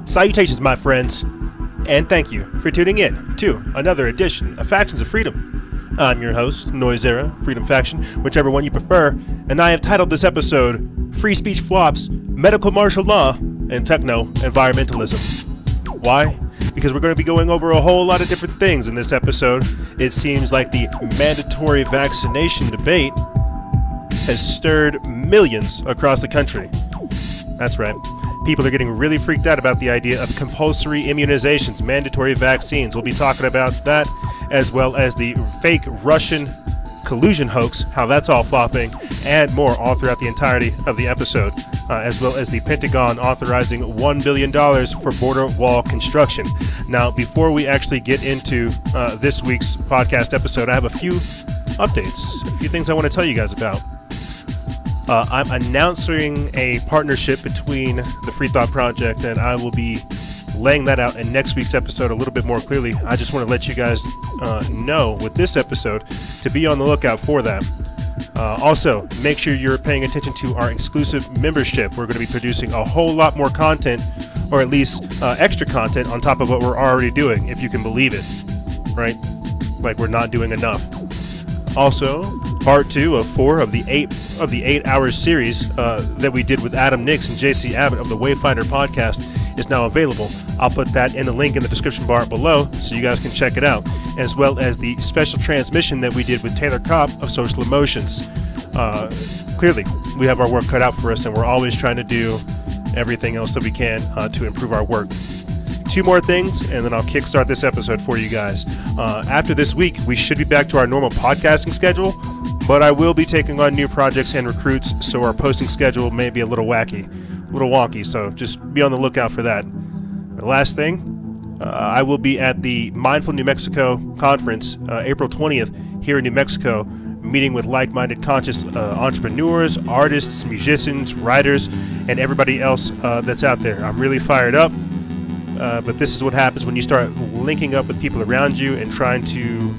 Salutations, my friends, and thank you for tuning in to another edition of Factions of Freedom. I'm your host, Noisera, Freedom Faction, whichever one you prefer, and I have titled this episode, Free Speech Flops, Medical Martial Law, and Techno-Environmentalism. Why? Because we're going to be going over a whole lot of different things in this episode. It seems like the mandatory vaccination debate has stirred millions across the country. That's right. People are getting really freaked out about the idea of compulsory immunizations, mandatory vaccines. We'll be talking about that, as well as the fake Russian collusion hoax, how that's all flopping, and more all throughout the entirety of the episode, as well as the Pentagon authorizing $1 billion for border wall construction. Now, before we actually get into this week's podcast episode, I have a few updates, a few things I want to tell you guys about. I'm announcing a partnership between the Free Thought Project, and I will be laying that out in next week's episode a little bit more clearly. I just want to let you guys know with this episode to be on the lookout for that. Also, make sure you're paying attention to our exclusive membership. We're going to be producing a whole lot more content, or at least extra content on top of what we're already doing, if you can believe it, right? Like we're not doing enough. Also, part 2 of 4 of the 8-hour series that we did with Adam Nix and JC Abbott of the Wayfinder podcast is now available. I'll put that in the link in the description bar below so you guys can check it out, as well as the special transmission that we did with Taylor Kopp of Social Emotions. Clearly, we have our work cut out for us, and we're always trying to do everything else that we can to improve our work. 2 more things, and then I'll kickstart this episode for you guys. After this week, we should be back to our normal podcasting schedule, but I will be taking on new projects and recruits, so our posting schedule may be a little wacky, a little wonky, so just be on the lookout for that. The last thing, I will be at the Mindful New Mexico conference, April 20th, here in New Mexico, meeting with like-minded conscious entrepreneurs, artists, musicians, writers, and everybody else that's out there. I'm really fired up. But this is what happens when you start linking up with people around you and trying to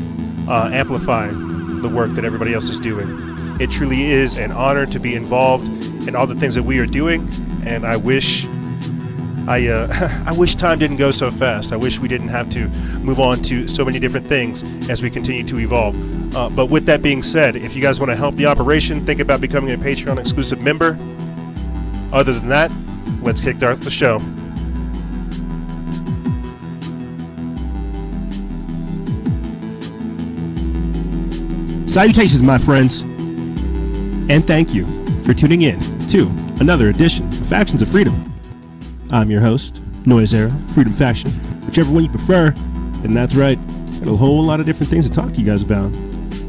amplify the work that everybody else is doing. It truly is an honor to be involved in all the things that we are doing, and I wish time didn't go so fast. I wish we didn't have to move on to so many different things as we continue to evolve. But with that being said, if you guys want to help the operation, think about becoming a Patreon exclusive member. Other than that, let's kick off the show. Salutations, my friends, and thank you for tuning in to another edition of Factions of Freedom. I'm your host, Noisera, Freedom Faction, whichever one you prefer, and that's right, got a whole lot of different things to talk to you guys about.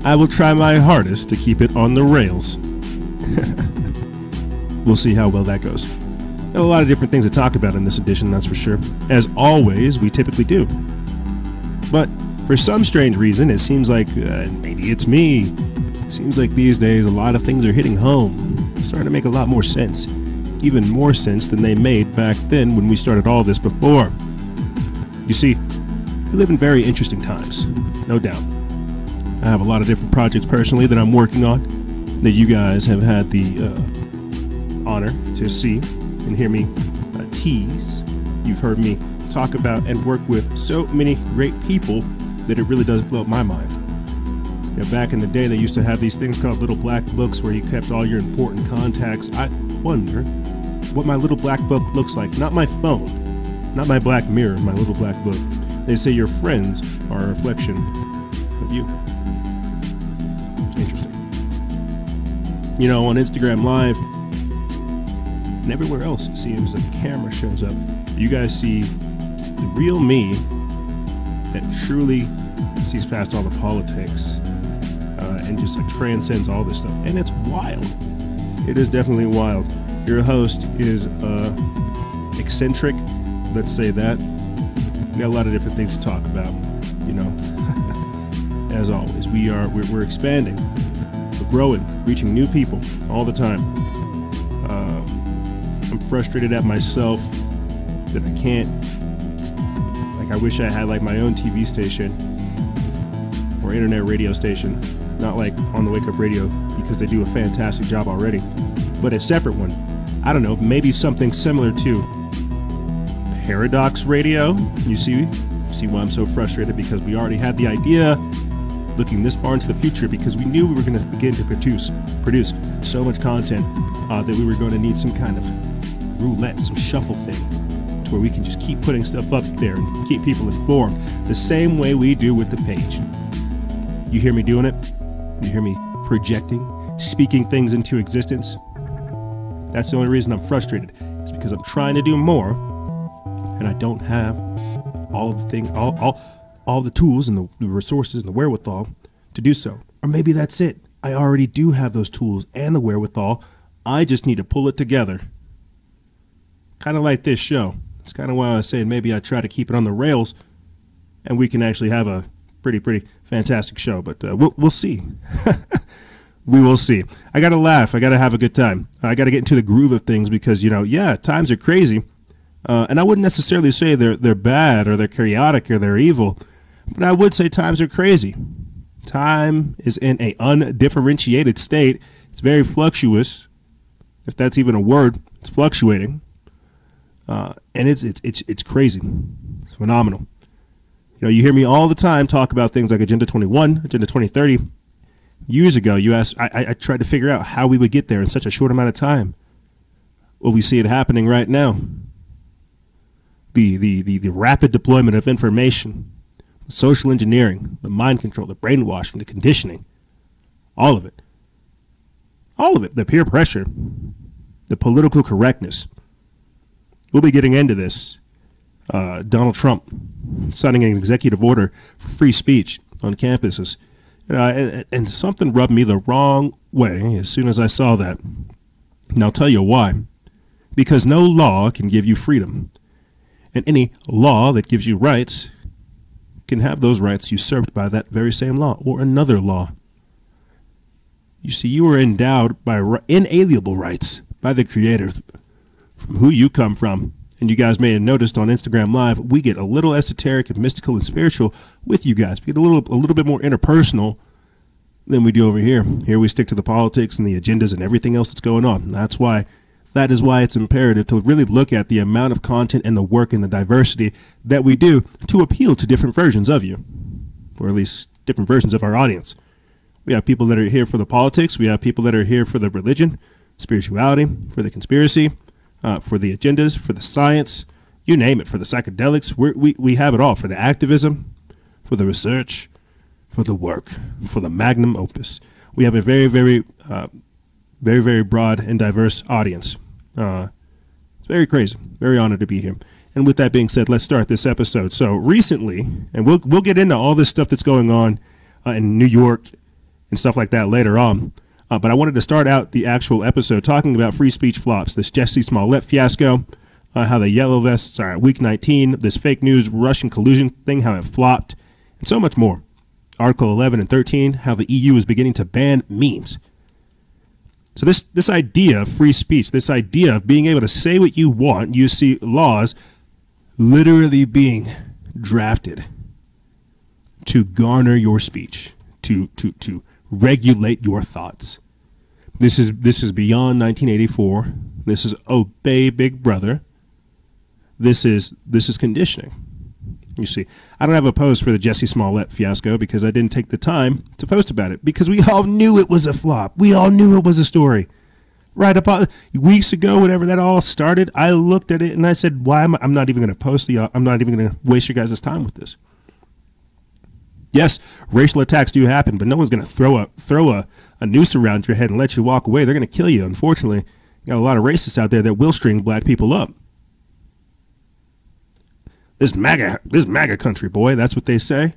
I will try my hardest to keep it on the rails. We'll see how well that goes. Got a lot of different things to talk about in this edition, that's for sure. As always, we typically do. But for some strange reason, it seems like, maybe it's me, seems like these days a lot of things are hitting home, starting to make a lot more sense, even more sense than they made back then when we started all this before. You see, we live in very interesting times, no doubt. I have a lot of different projects personally that I'm working on that you guys have had the honor to see and hear me tease. You've heard me talk about and work with so many great people that it really does blow up my mind. You know, back in the day, they used to have these things called little black books where you kept all your important contacts. I wonder what my little black book looks like. Not my phone, not my black mirror, my little black book. They say your friends are a reflection of you. Interesting. You know, on Instagram Live and everywhere else, it seems like a camera shows up. You guys see the real me that truly sees past all the politics and just like transcends all this stuff. And it's wild. It is definitely wild. Your host is eccentric, let's say that. We got a lot of different things to talk about, you know. As always, we're expanding, we're growing, reaching new people all the time. I'm frustrated at myself that I can't. I wish I had like my own TV station or internet radio station, not like On the Wake Up Radio, because they do a fantastic job already, but a separate one. I don't know, maybe something similar to paradox radio. You see why I'm so frustrated? Because we already had the idea looking this far into the future, because we knew we were going to begin to produce so much content that we were going to need some kind of roulette, some shuffle thing, to where we can just keep putting stuff up there and keep people informed the same way we do with the page. You hear me doing it? You hear me projecting, speaking things into existence? That's the only reason I'm frustrated. It's because I'm trying to do more, and I don't have all of the things, all the tools and the resources and the wherewithal to do so. Or maybe that's it. I already do have those tools and the wherewithal. I just need to pull it together. Kind of like this show. It's kind of why I was saying maybe I try to keep it on the rails, and we can actually have a pretty fantastic show. But we'll see. We will see. I got to laugh. I got to have a good time. I got to get into the groove of things because, times are crazy. And I wouldn't necessarily say they're bad or they're chaotic or they're evil, but I would say times are crazy. Time is in a undifferentiated state. It's very fluctuous, if that's even a word. It's fluctuating, and it's crazy. It's phenomenal. You hear me all the time talk about things like Agenda 21, Agenda 2030. Years ago, you asked. I tried to figure out how we would get there in such a short amount of time. Well, we see it happening right now. The rapid deployment of information, the social engineering, the mind control, the brainwashing, the conditioning, all of it, the peer pressure, the political correctness. We'll be getting into this. Donald Trump signing an executive order for free speech on campuses. And something rubbed me the wrong way as soon as I saw that. And I'll tell you why. Because no law can give you freedom. And any law that gives you rights can have those rights usurped by that very same law or another law. You see, you are endowed by inalienable rights by the Creator from who you come from. And you guys may have noticed on Instagram Live, we get a little esoteric and mystical and spiritual with you guys. We get a little bit more interpersonal than we do over here. Here we stick to the politics and the agendas and everything else that's going on. That is why it's imperative to really look at the amount of content and the work and the diversity that we do to appeal to different versions of you, or at least different versions of our audience. We have people that are here for the politics. We have people that are here for the religion, spirituality, for the conspiracy, for the agendas, for the science, you name it, for the psychedelics. We have it all, for the activism, for the research, for the work, for the magnum opus. We have a very, very broad and diverse audience. It's very crazy. Very honored to be here. And with that being said, let's start this episode. So recently, and we'll get into all this stuff that's going on in New York and stuff like that later on. But I wanted to start out the actual episode talking about free speech flops, this Jussie Smollett fiasco, how the yellow vests are at week 19, this fake news Russian collusion thing, how it flopped, and so much more. Article 11 and 13, how the EU is beginning to ban memes. So this idea of free speech, this idea of being able to say what you want, you see laws literally being drafted to garner your speech, to regulate your thoughts. This is beyond 1984. This is obey Big Brother. This is conditioning. You see, I don't have a post for the Jussie Smollett fiasco because I didn't take the time to post about it because we all knew it was a flop. We all knew it was a story. Right about weeks ago, whenever that all started, I looked at it and I said, "Why I'm not even going to post I'm not even going to waste your guys' time with this." Yes, racial attacks do happen, but no one's going to throw a noose around your head and let you walk away. They're going to kill you. Unfortunately, you got a lot of racists out there that will string black people up. This MAGA country, boy, that's what they say.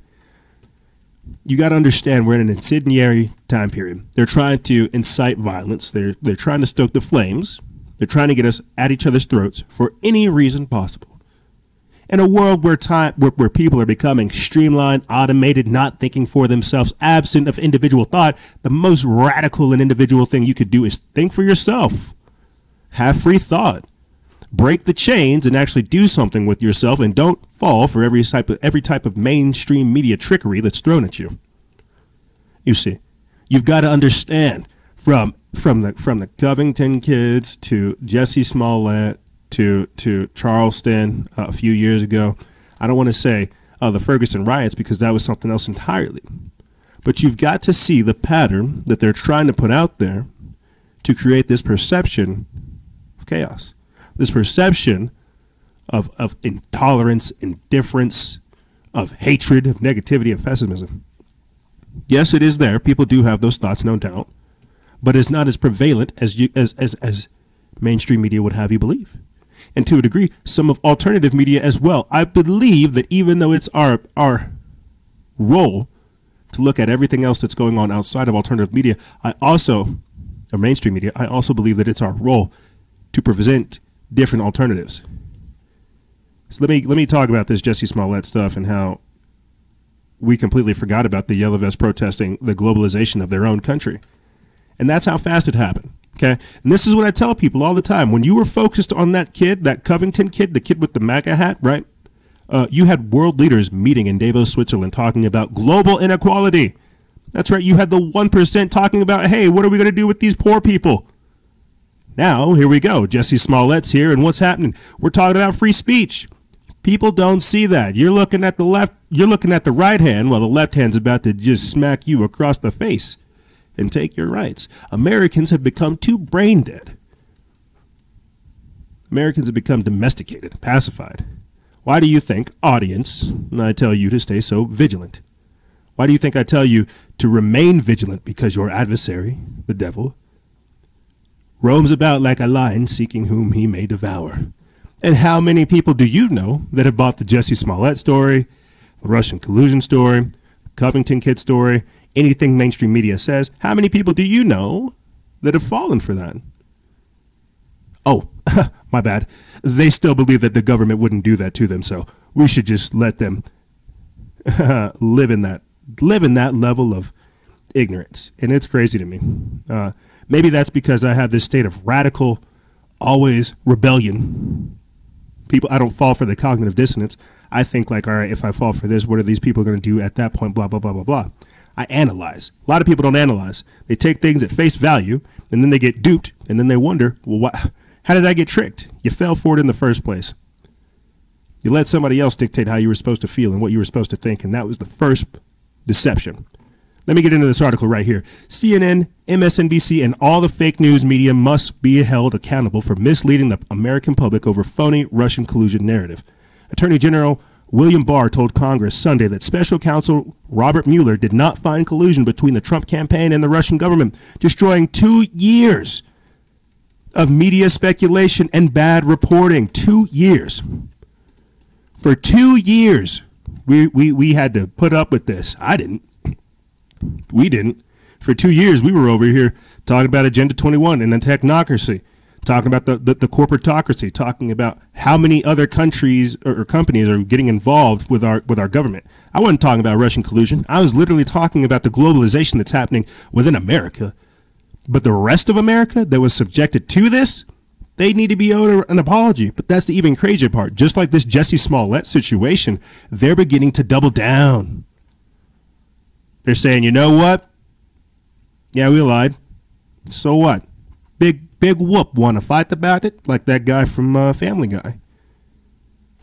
You got to understand we're in an incendiary time period. They're trying to incite violence. They're trying to stoke the flames. They're trying to get us at each other's throats for any reason possible. In a world where people are becoming streamlined, automated, not thinking for themselves, absent of individual thought, the most radical and individual thing you could do is think for yourself. Have free thought. Break the chains and actually do something with yourself, and don't fall for every type of mainstream media trickery that's thrown at you. You see, you've got to understand from the Covington kids to Jussie Smollett to Charleston a few years ago. I don't want to say the Ferguson riots because that was something else entirely. But you've got to see the pattern that they're trying to put out there to create this perception of chaos, this perception of intolerance, indifference, of hatred, of negativity, of pessimism. Yes, it is there. People do have those thoughts, no doubt, but it's not as prevalent as mainstream media would have you believe. And to a degree, some of alternative media as well. I believe that even though it's our role to look at everything else that's going on outside of alternative media, or mainstream media, I also believe that it's our role to present different alternatives. So let me talk about this Jussie Smollett stuff and how we completely forgot about the Yellow Vests protesting the globalization of their own country. And that's how fast it happened. Okay. And this is what I tell people all the time. When you were focused on that kid, that Covington kid, the kid with the MAGA hat, right? You had world leaders meeting in Davos, Switzerland, talking about global inequality. That's right. You had the 1% talking about, hey, what are we going to do with these poor people? Now, here we go. Jussie Smollett's here, and what's happening? We're talking about free speech. People don't see that. You're looking at the left, you're looking at the right hand while the left hand's about to just smack you across the face and take your rights. Americans have become too brain dead. Americans have become domesticated, pacified. Why do you think, audience, and I tell you to stay so vigilant? Why do you think I tell you to remain vigilant? Because your adversary, the devil, roams about like a lion seeking whom he may devour. And how many people do you know that have bought the Jussie Smollett story, the Russian collusion story, Covington kid story, anything mainstream media says? How many people do you know that have fallen for that? Oh, my bad. They still believe that the government wouldn't do that to them, so we should just let them live in that level of ignorance. And it's crazy to me. Maybe that's because I have this state of radical, always rebellion. I don't fall for the cognitive dissonance. I think like, all right, if I fall for this, what are these people going to do at that point? Blah, blah, blah, blah, blah. I analyze. A lot of people don't analyze. They take things at face value, and then they get duped, and then they wonder, well, how did I get tricked? You fell for it in the first place. You let somebody else dictate how you were supposed to feel and what you were supposed to think, and that was the first deception. Let me get into this article right here. CNN, MSNBC, and all the fake news media must be held accountable for misleading the American public over phony Russian collusion narrative. Attorney General William Barr told Congress Sunday that Special Counsel Robert Mueller did not find collusion between the Trump campaign and the Russian government, destroying 2 years of media speculation and bad reporting. 2 years. For 2 years, we had to put up with this. I didn't. We didn't. For 2 years, we were over here talking about Agenda 21 and the technocracy, talking about the corporatocracy, talking about how many other countries or companies are getting involved with our government. I wasn't talking about Russian collusion. I was literally talking about the globalization that's happening within America. But the rest of America that was subjected to this, they need to be owed an apology. But that's the even crazier part. Just like this Jussie Smollett situation, they're beginning to double down. They're saying, you know what? Yeah, we lied. So what? Big whoop. Want to fight about it? Like that guy from Family Guy.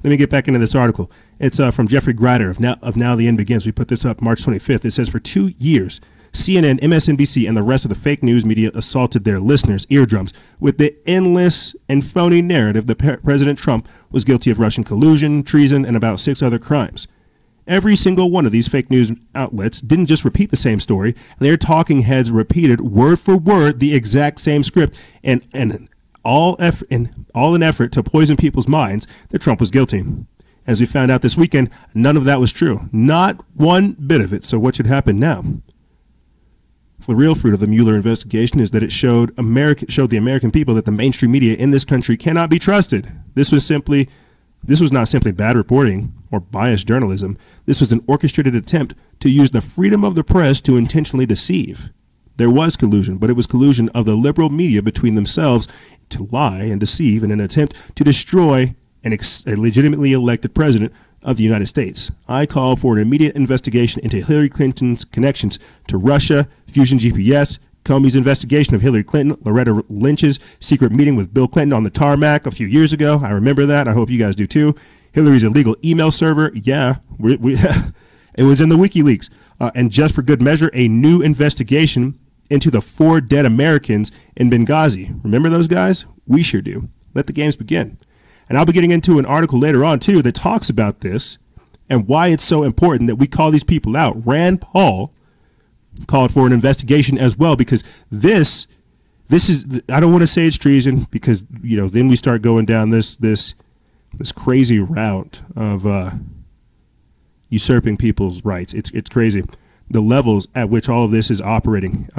Let me get back into this article. It's from Jeffrey Grider of Now the End Begins. We put this up March 25th. It says, for 2 years, CNN, MSNBC, and the rest of the fake news media assaulted their listeners' eardrums with the endless and phony narrative that President Trump was guilty of Russian collusion, treason, and about 6 other crimes. Every single one of these fake news outlets didn't just repeat the same story. Their talking heads repeated word for word the exact same script, and all in effort to poison people's minds that Trump was guilty. As we found out this weekend, none of that was true. Not one bit of it. So what should happen now? The real fruit of the Mueller investigation is that it showed the American people that the mainstream media in this country cannot be trusted. This was not simply bad reporting or biased journalism. This was an orchestrated attempt to use the freedom of the press to intentionally deceive. There was collusion, but it was collusion of the liberal media between themselves to lie and deceive in an attempt to destroy a legitimately elected president of the United States. I call for an immediate investigation into Hillary Clinton's connections to Russia, Fusion GPS, Comey's investigation of Hillary Clinton, Loretta Lynch's secret meeting with Bill Clinton on the tarmac a few years ago. I remember that. I hope you guys do too. Hillary's illegal email server. Yeah, it was in the WikiLeaks. And just for good measure, a new investigation into the 4 dead Americans in Benghazi. Remember those guys? We sure do. Let the games begin. And I'll be getting into an article later on too that talks about this and why it's so important that we call these people out. Rand Paul called for an investigation as well, because this is, I don't want to say it's treason, because then we start going down this crazy route of usurping people's rights. It's crazy, the levels at which all of this is operating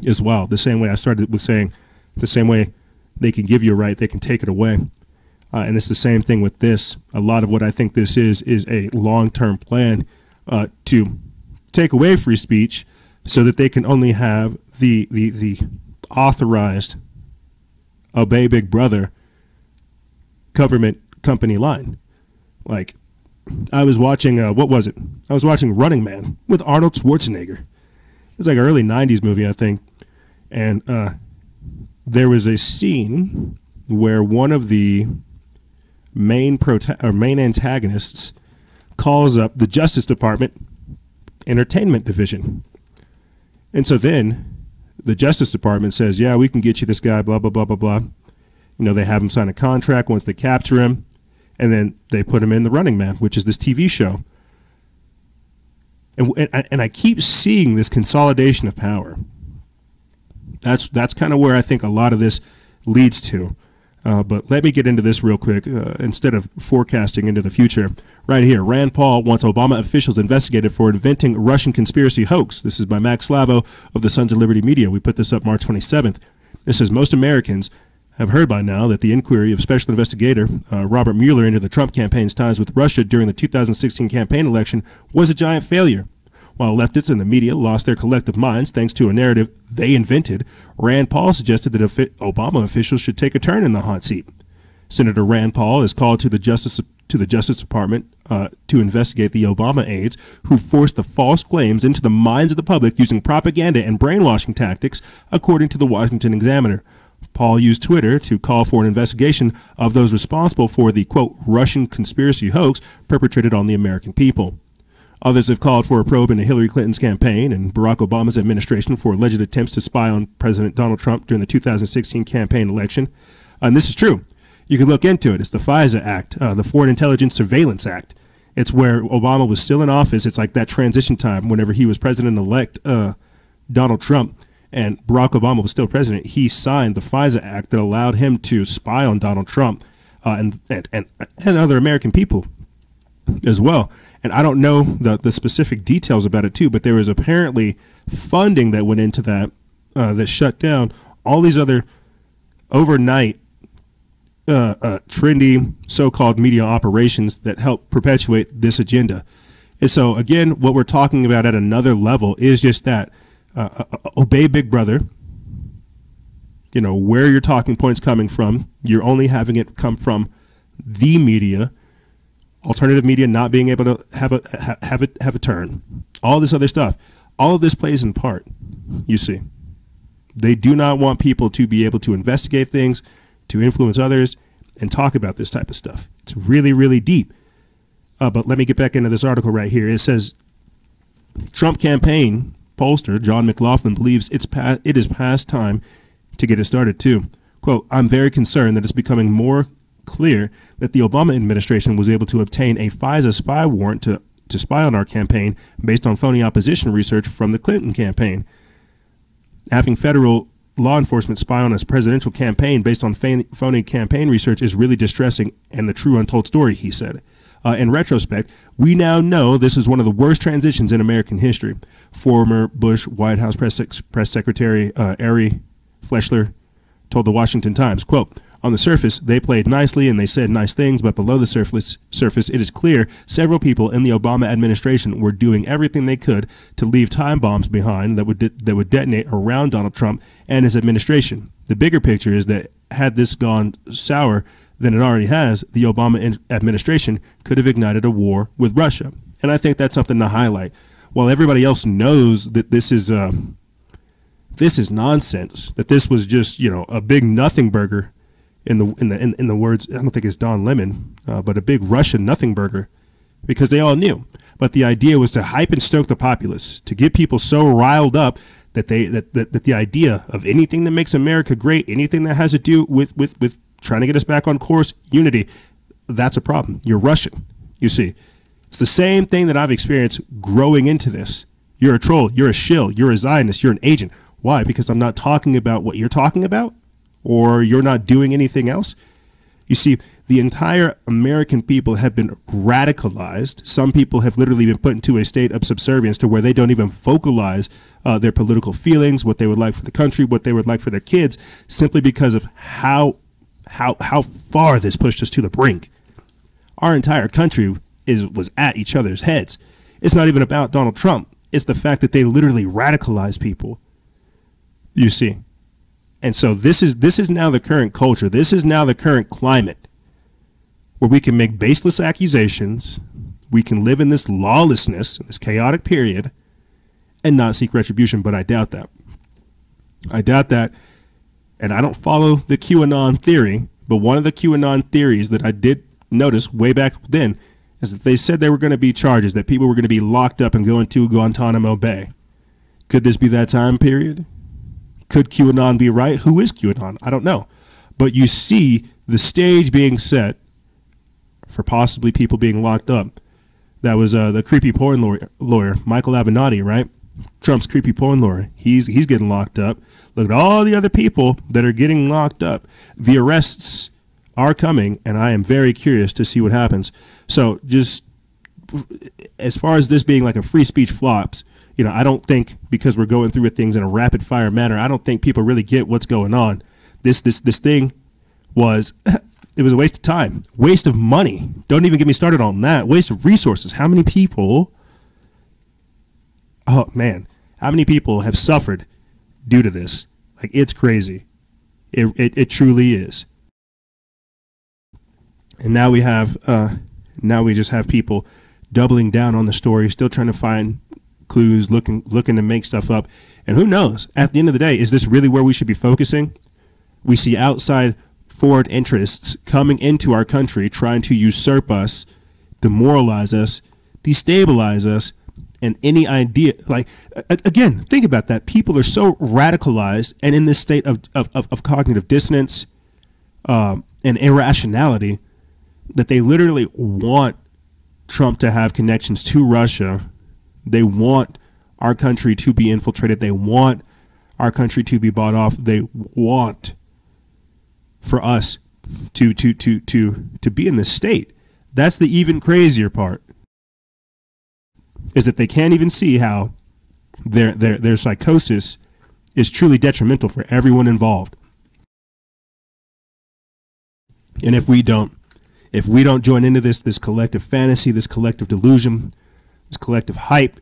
as well. The same way I started with saying, the same way they can give you a right, they can take it away. And it's the same thing with this. A lot of what I think this is a long-term plan to take away free speech so that they can only have the authorized obey Big Brother government company line. Like, I was watching, what was it? I was watching Running Man with Arnold Schwarzenegger. It's like an early 90s movie, I think. And there was a scene where one of the main antagonists calls up the Justice Department Entertainment Division. And so then the Justice Department says, yeah, we can get you this guy, blah, blah, blah, blah, blah. They have him sign a contract once they capture him, and then they put him in The Running Man, which is this TV show. And I keep seeing this consolidation of power. That's kind of where I think a lot of this leads to. But let me get into this real quick instead of forecasting into the future. Right here, Rand Paul wants Obama officials investigated for inventing Russian conspiracy hoax. This is by Max Slavo of the Sons of Liberty Media. We put this up March 27th. It says most Americans have heard by now that the inquiry of Special Investigator Robert Mueller into the Trump campaign's ties with Russia during the 2016 campaign election was a giant failure. While leftists and the media lost their collective minds thanks to a narrative they invented, Rand Paul suggested that Obama officials should take a turn in the hot seat. Senator Rand Paul has called to the Justice Department to investigate the Obama aides who forced the false claims into the minds of the public using propaganda and brainwashing tactics, according to the Washington Examiner. Paul used Twitter to call for an investigation of those responsible for the, quote, Russian conspiracy hoax perpetrated on the American people. Others have called for a probe into Hillary Clinton's campaign and Barack Obama's administration for alleged attempts to spy on President Donald Trump during the 2016 campaign election. And this is true. You can look into it. It's the FISA Act, the Foreign Intelligence Surveillance Act. It's where Obama was still in office. It's like that transition time whenever he was president-elect Donald Trump and Barack Obama was still president. He signed the FISA Act that allowed him to spy on Donald Trump and other American people as well. And I don't know the specific details about it too, but there was apparently funding that went into that that shut down all these other overnight trendy so-called media operations that help perpetuate this agenda. And so again, what we're talking about at another level is just that obey Big Brother. Where your talking point's coming from, you're only having it come from the media. Alternative media not being able to have a turn, all this other stuff, all of this plays in part. You see, they do not want people to be able to investigate things, to influence others, and talk about this type of stuff. It's really, really deep. But let me get back into this article right here. It says Trump campaign pollster John McLaughlin believes it is past time to get it started too. Quote, I'm very concerned that it's becoming more clear that the Obama administration was able to obtain a FISA spy warrant to spy on our campaign based on phony opposition research from the Clinton campaign. Having federal law enforcement spy on a presidential campaign based on phony campaign research is really distressing and the true untold story, he said. In retrospect, we now know this is one of the worst transitions in American history. Former Bush White House press secretary Ari Fleischer told the Washington Times, quote, on the surface, they played nicely and they said nice things, but below the surface, it is clear several people in the Obama administration were doing everything they could to leave time bombs behind that would detonate around Donald Trump and his administration. The bigger picture is that had this gone sour than it already has, the Obama administration could have ignited a war with Russia. And I think that's something to highlight. While everybody else knows that this is this is nonsense, that this was just, you know, a big nothing burger, in the words, I don't think it's Don Lemon, but a big Russian nothing burger, because they all knew. But the idea was to hype and stoke the populace, to get people so riled up that that the idea of anything that makes America great, anything that has to do with trying to get us back on course, unity, that's a problem. You're Russian, you see. It's the same thing that I've experienced growing into this. You're a troll, you're a shill, you're a Zionist, you're an agent. Why? Because I'm not talking about what you're talking about, or you're not doing anything else. You see, the entire American people have been radicalized. Some people have literally been put into a state of subservience to where they don't even vocalize their political feelings, what they would like for the country, what they would like for their kids, simply because of how far this pushed us to the brink. Our entire country was at each other's heads. It's not even about Donald Trump. It's the fact that they literally radicalize people. You see. And so this is now the current culture. This is now the current climate where we can make baseless accusations. We can live in this lawlessness, this chaotic period, and not seek retribution. But I doubt that. I doubt that. And I don't follow the QAnon theory, but one of the QAnon theories that I did notice way back then is that they said there were going to be charges, that people were going to be locked up and go into Guantanamo Bay. Could this be that time period? Could QAnon be right? Who is QAnon? I don't know. But you see the stage being set for possibly people being locked up. That was the creepy porn lawyer, Michael Avenatti, right? Trump's creepy porn lawyer. He's getting locked up. Look at all the other people that are getting locked up. The arrests are coming, and I am very curious to see what happens. So just as far as this being like a free speech flops, you know, I don't think, because we're going through things in a rapid fire manner, I don't think people really get what's going on. This thing was, it was a waste of time, waste of money. Don't even get me started on that. Waste of resources. How many people, oh man, how many people have suffered due to this? Like, it's crazy. It truly is. And now we have, now we just have people doubling down on the story, still trying to find clues, looking to make stuff up. And who knows, at the end of the day, is this really where we should be focusing? We see outside foreign interests coming into our country, trying to usurp us, demoralize us, destabilize us, and any idea, like, again, think about that. People are so radicalized and in this state of cognitive dissonance and irrationality that they literally want Trump to have connections to Russia. They want our country to be infiltrated. They want our country to be bought off. They want for us to be in this state. That's the even crazier part, is that they can't even see how their psychosis is truly detrimental for everyone involved. And if we don't join into this collective fantasy, this collective delusion, this collective hype,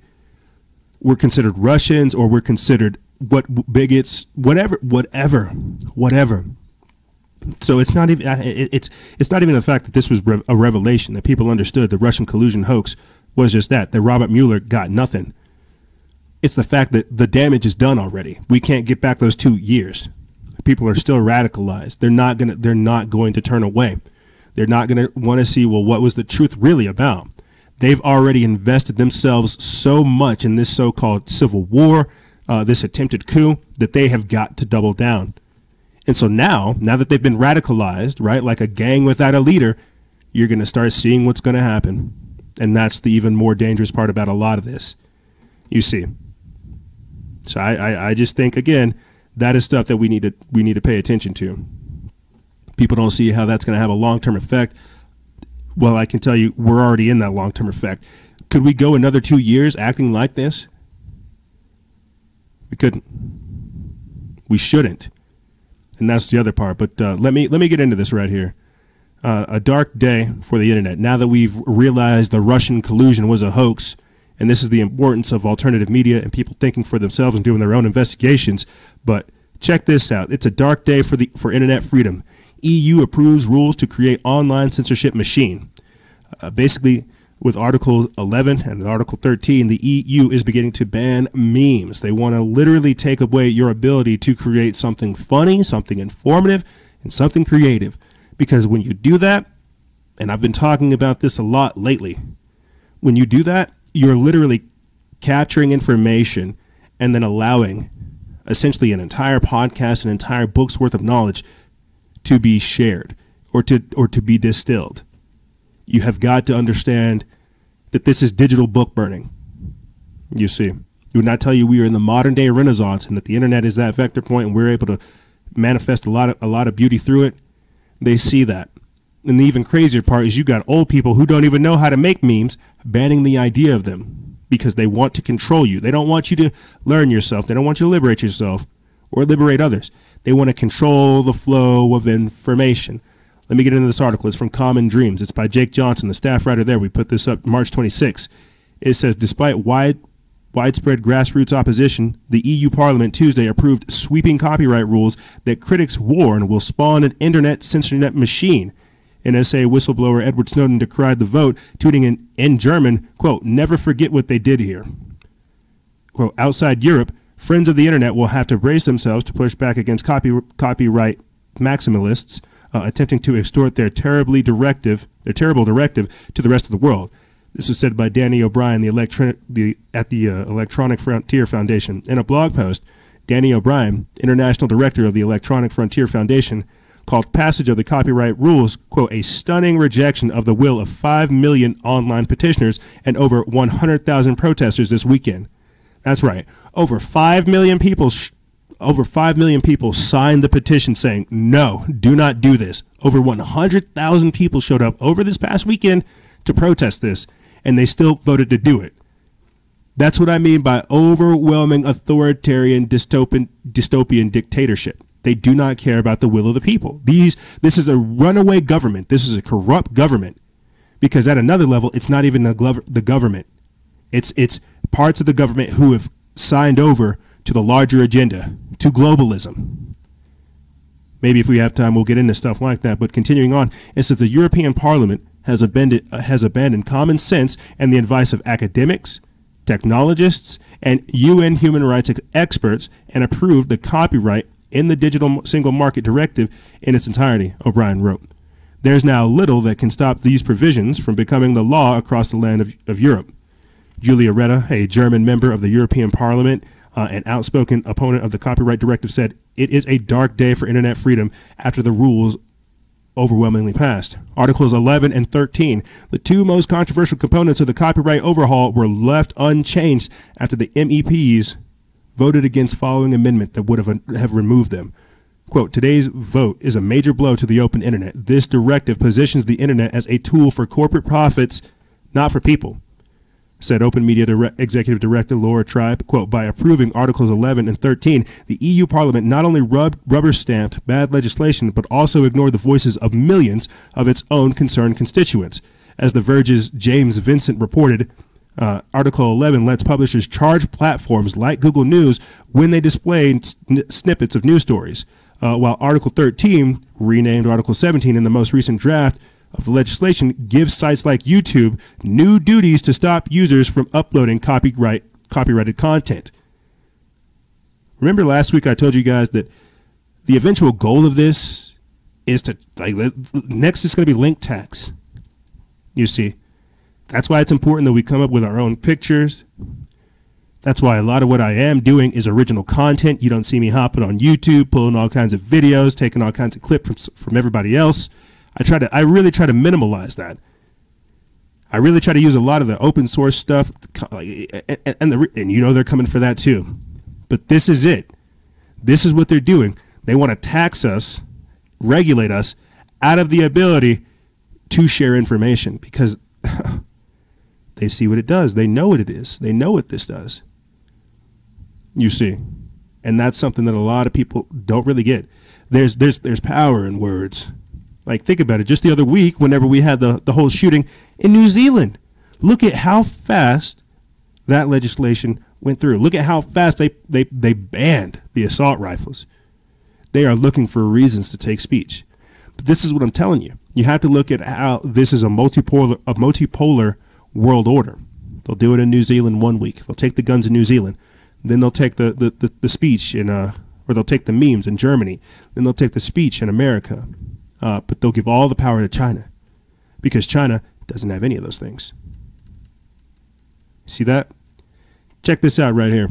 we're considered Russians, or we're considered bigots, whatever. So it's not even it's not even the fact that this was a revelation, that people understood the Russian collusion hoax was just that Robert Mueller got nothing. It's the fact that the damage is done already. We can't get back those 2 years. People are still radicalized. They're not going to turn away. They're not going to want to see, well, what was the truth really about? They've already invested themselves so much in this so-called civil war, this attempted coup, that they have got to double down. And so now that they've been radicalized, right, like a gang without a leader, you're going to start seeing what's going to happen. And that's the even more dangerous part about a lot of this, you see. So I just think, again, that is stuff that we need to pay attention to. People don't see how that's going to have a long-term effect. Well, I can tell you, we're already in that long-term effect. Could we go another 2 years acting like this? We couldn't. We shouldn't. And that's the other part. But let me get into this right here. A dark day for the internet. Now that we've realized the Russian collusion was a hoax, and this is the importance of alternative media and people thinking for themselves and doing their own investigations. But check this out. It's a dark day for internet freedom. EU approves rules to create online censorship machine. Basically, With Article 11 and Article 13, the EU is beginning to ban memes. They want to literally take away your ability to create something funny, something informative, and something creative. Because when you do that, and I've been talking about this a lot lately, when you do that, you're literally capturing information and then allowing essentially an entire podcast, an entire book's worth of knowledge to be shared or to be distilled. You have got to understand that this is digital book burning. You see, you would not tell you we are in the modern day Renaissance and that the internet is that vector point and we're able to manifest a lot of beauty through it. They see that. And the even crazier part is you got old people who don't even know how to make memes banning the idea of them because they want to control you. They don't want you to learn yourself. They don't want you to liberate yourself or liberate others. They want to control the flow of information. Let me get into this article. It's from Common Dreams. It's by Jake Johnson, the staff writer there. We put this up March 26. It says, despite widespread grassroots opposition, the EU Parliament Tuesday approved sweeping copyright rules that critics warn will spawn an internet censorship machine. NSA whistleblower Edward Snowden decried the vote, tweeting in German, quote, never forget what they did here. Quote, outside Europe, friends of the internet will have to brace themselves to push back against copyright maximalists attempting to extort their terrible directive to the rest of the world. This was said by Danny O'Brien at the Electronic Frontier Foundation. In a blog post, Danny O'Brien, International Director of the Electronic Frontier Foundation, called passage of the copyright rules, quote, a stunning rejection of the will of 5 million online petitioners and over 100,000 protesters this weekend. That's right. Over 5 million people signed the petition saying, no, do not do this. Over 100,000 people showed up over this past weekend to protest this, and they still voted to do it. That's what I mean by overwhelming authoritarian dystopian dictatorship. They do not care about the will of the people. This is a runaway government. This is a corrupt government, because at another level, it's not even the government. It's parts of the government who have signed over to the larger agenda, to globalism. Maybe if we have time, we'll get into stuff like that. But continuing on, it says the European Parliament has abandoned common sense and the advice of academics, technologists, and UN human rights experts and approved the copyright in the Digital Single Market Directive in its entirety, O'Brien wrote. There's now little that can stop these provisions from becoming the law across the land of Europe. Julia Reda, a German member of the European Parliament, an outspoken opponent of the copyright directive, said, it is a dark day for internet freedom after the rules overwhelmingly passed. Articles 11 and 13, the two most controversial components of the copyright overhaul, were left unchanged after the MEPs voted against following amendment that would have removed them. Quote, today's vote is a major blow to the open internet. This directive positions the internet as a tool for corporate profits, not for people, said Open Media Executive Director Laura Tribe. Quote, by approving Articles 11 and 13, the EU Parliament not only rubber-stamped bad legislation, but also ignored the voices of millions of its own concerned constituents. As The Verge's James Vincent reported, Article 11 lets publishers charge platforms like Google News when they display snippets of news stories, while Article 13, renamed Article 17 in the most recent draft of the legislation, gives sites like YouTube new duties to stop users from uploading copyrighted content. Remember last week I told you guys that the eventual goal of this is to, next is going to be link tax. You see, that's why it's important that we come up with our own pictures. That's why a lot of what I am doing is original content. You don't see me hopping on YouTube, pulling all kinds of videos, taking all kinds of clips from everybody else. I really try to minimalize that. I really try to use a lot of the open source stuff, and you know they're coming for that too. But this is it. This is what they're doing. They want to tax us, regulate us out of the ability to share information, because they see what it does. They know what it is. They know what this does. You see. And that's something that a lot of people don't really get. There's power in words. Like, think about it. Just the other week, whenever we had the whole shooting in New Zealand, look at how fast that legislation went through. Look at how fast they banned the assault rifles. They are looking for reasons to take speech. But this is what I'm telling you. You have to look at how this is a multipolar world order. They'll do it in New Zealand 1 week. They'll take the guns in New Zealand. Then they'll take the speech in, or they'll take the memes in Germany. Then they'll take the speech in America. But they'll give all the power to China, because China doesn't have any of those things. See that? Check this out right here.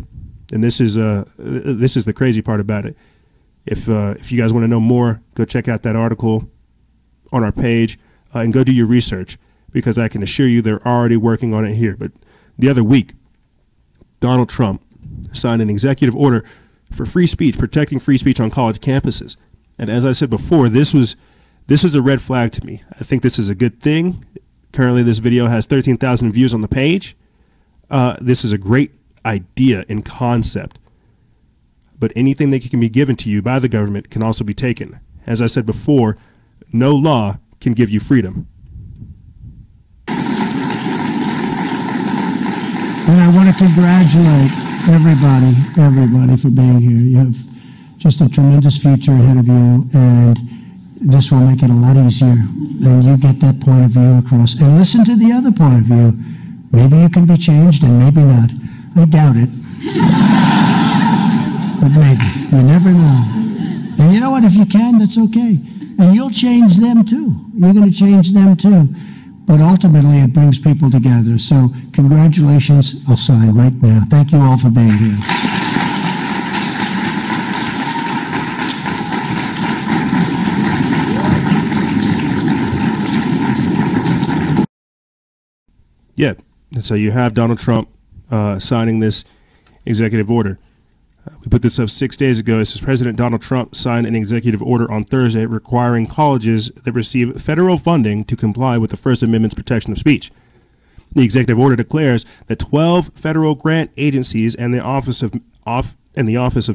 And this is the crazy part about it. If you guys want to know more, go check out that article on our page and go do your research, because I can assure you they're already working on it here. But the other week, Donald Trump signed an executive order for free speech, protecting free speech on college campuses. And as I said before, this is a red flag to me. I think this is a good thing. Currently, this video has 13,000 views on the page. This is a great idea in concept. But anything that can be given to you by the government can also be taken. As I said before, no law can give you freedom. And I want to congratulate everybody for being here. You have just a tremendous future ahead of you, and this will make it a lot easier. And you get that point of view across. And listen to the other point of view. Maybe you can be changed and maybe not. I doubt it. But maybe. You never know. And you know what? If you can, that's okay. And you'll change them too. You're going to change them too. But ultimately, it brings people together. So congratulations. I'll sign right now. Thank you all for being here. Yeah. So you have Donald Trump signing this executive order. We put this up 6 days ago. It says President Donald Trump signed an executive order on Thursday requiring colleges that receive federal funding to comply with the First Amendment's protection of speech. The executive order declares that 12 federal grant agencies and the Office of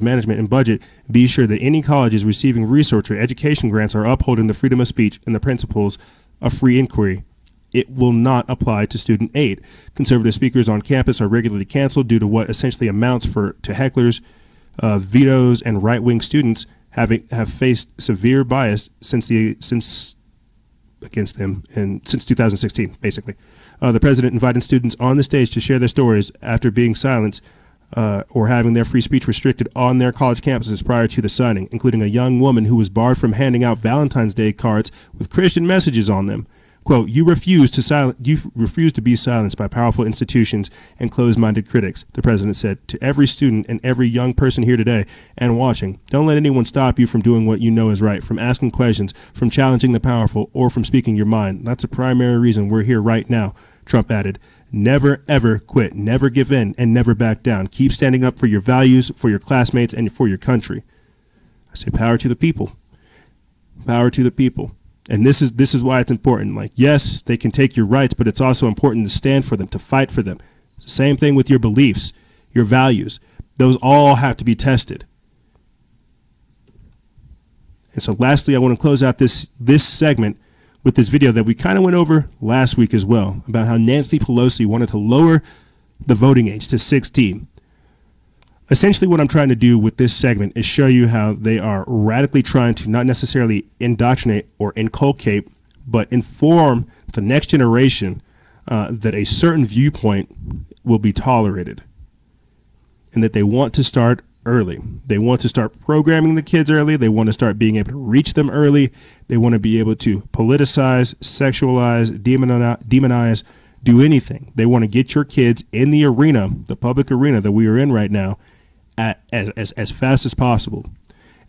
Management and Budget be sure that any colleges receiving research or education grants are upholding the freedom of speech and the principles of free inquiry. It will not apply to student aid. Conservative speakers on campus are regularly canceled due to what essentially amounts to hecklers, vetoes, and right-wing students have faced severe bias since 2016, basically. The president invited students on the stage to share their stories after being silenced or having their free speech restricted on their college campuses prior to the signing, including a young woman who was barred from handing out Valentine's Day cards with Christian messages on them. Quote, you refuse to be silenced by powerful institutions and closed-minded critics, the president said to every student and every young person here today and watching. Don't let anyone stop you from doing what you know is right, from asking questions, from challenging the powerful, or from speaking your mind. That's the primary reason we're here right now, Trump added. Never, ever quit. Never give in and never back down. Keep standing up for your values, for your classmates, and for your country. I say power to the people. Power to the people. And this is why it's important. Like, yes, they can take your rights, but it's also important to stand for them, to fight for them. It's the same thing with your beliefs, your values. Those all have to be tested. And so lastly, I want to close out this segment with this video that we kind of went over last week as well, about how Nancy Pelosi wanted to lower the voting age to 16. Essentially, what I'm trying to do with this segment is show you how they are radically trying to not necessarily indoctrinate or inculcate, but inform the next generation that a certain viewpoint will be tolerated, and that they want to start early. They want to start programming the kids early. They want to start being able to reach them early. They want to be able to politicize, sexualize, demonize, do anything. They want to get your kids in the arena, the public arena that we are in right now, as fast as possible.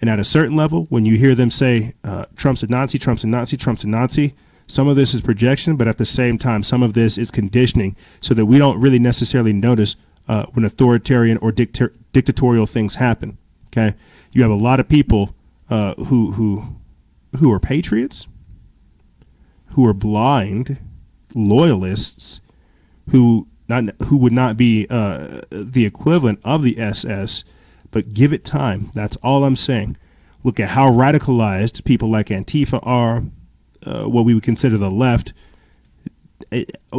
And at a certain level, when you hear them say, Trump's a Nazi, Trump's a Nazi, Trump's a Nazi, some of this is projection, but at the same time, some of this is conditioning so that we don't really necessarily notice when authoritarian or dictatorial things happen. Okay, you have a lot of people who are patriots, who are blind loyalists, who would not be the equivalent of the SS, but give it time. That's all I'm saying. Look at how radicalized people like Antifa are, what we would consider the left.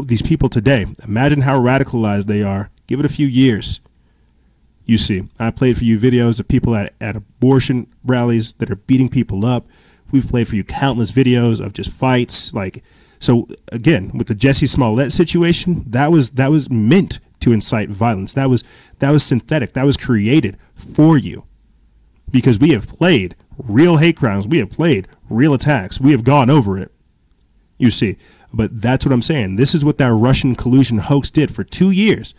These people today, imagine how radicalized they are. Give it a few years. You see, I played for you videos of people at abortion rallies that are beating people up. We've played for you countless videos of just fights, like So again, with the Jussie Smollett situation, that was meant to incite violence. That was synthetic. That was created for you, because we have played real hate crimes. We have played real attacks. We have gone over it. You see, but that's what I'm saying. This is what that Russian collusion hoax did for 2 years.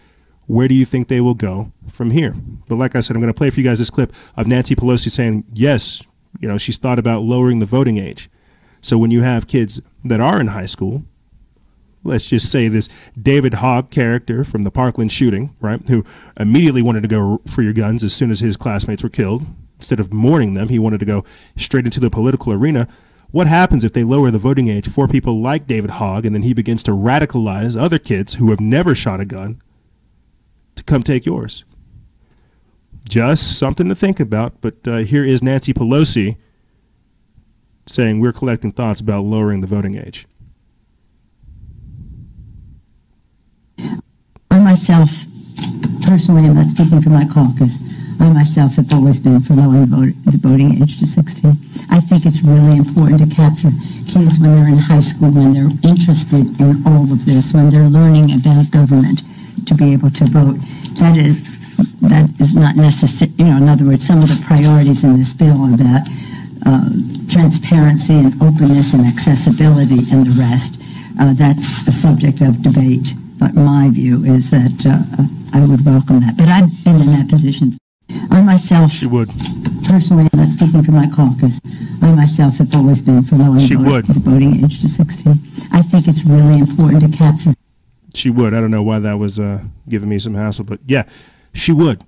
Where do you think they will go from here? But like I said, I'm going to play for you guys this clip of Nancy Pelosi saying, yes, you know, she's thought about lowering the voting age. So when you have kids that are in high school, let's just say this David Hogg character from the Parkland shooting, right, who immediately wanted to go for your guns as soon as his classmates were killed. Instead of mourning them, he wanted to go straight into the political arena. What happens if they lower the voting age for people like David Hogg, and then he begins to radicalize other kids who have never shot a gun to come take yours? Just something to think about. But here is Nancy Pelosi saying we're collecting thoughts about lowering the voting age. I myself, personally, I'm not speaking for my caucus, I myself have always been for lowering the voting age to 16. I think it's really important to capture kids when they're in high school, when they're interested in all of this, when they're learning about government, to be able to vote. That is not necessary. You know, in other words, some of the priorities in this bill are about transparency and openness and accessibility and the rest. That's a subject of debate. But my view is that I would welcome that. But I've been in that position. I myself, she would. Personally, I'm not speaking for my caucus, I myself have always been for lowering the voting age to 16. I think it's really important to capture. She would. I don't know why that was giving me some hassle, but yeah, she would.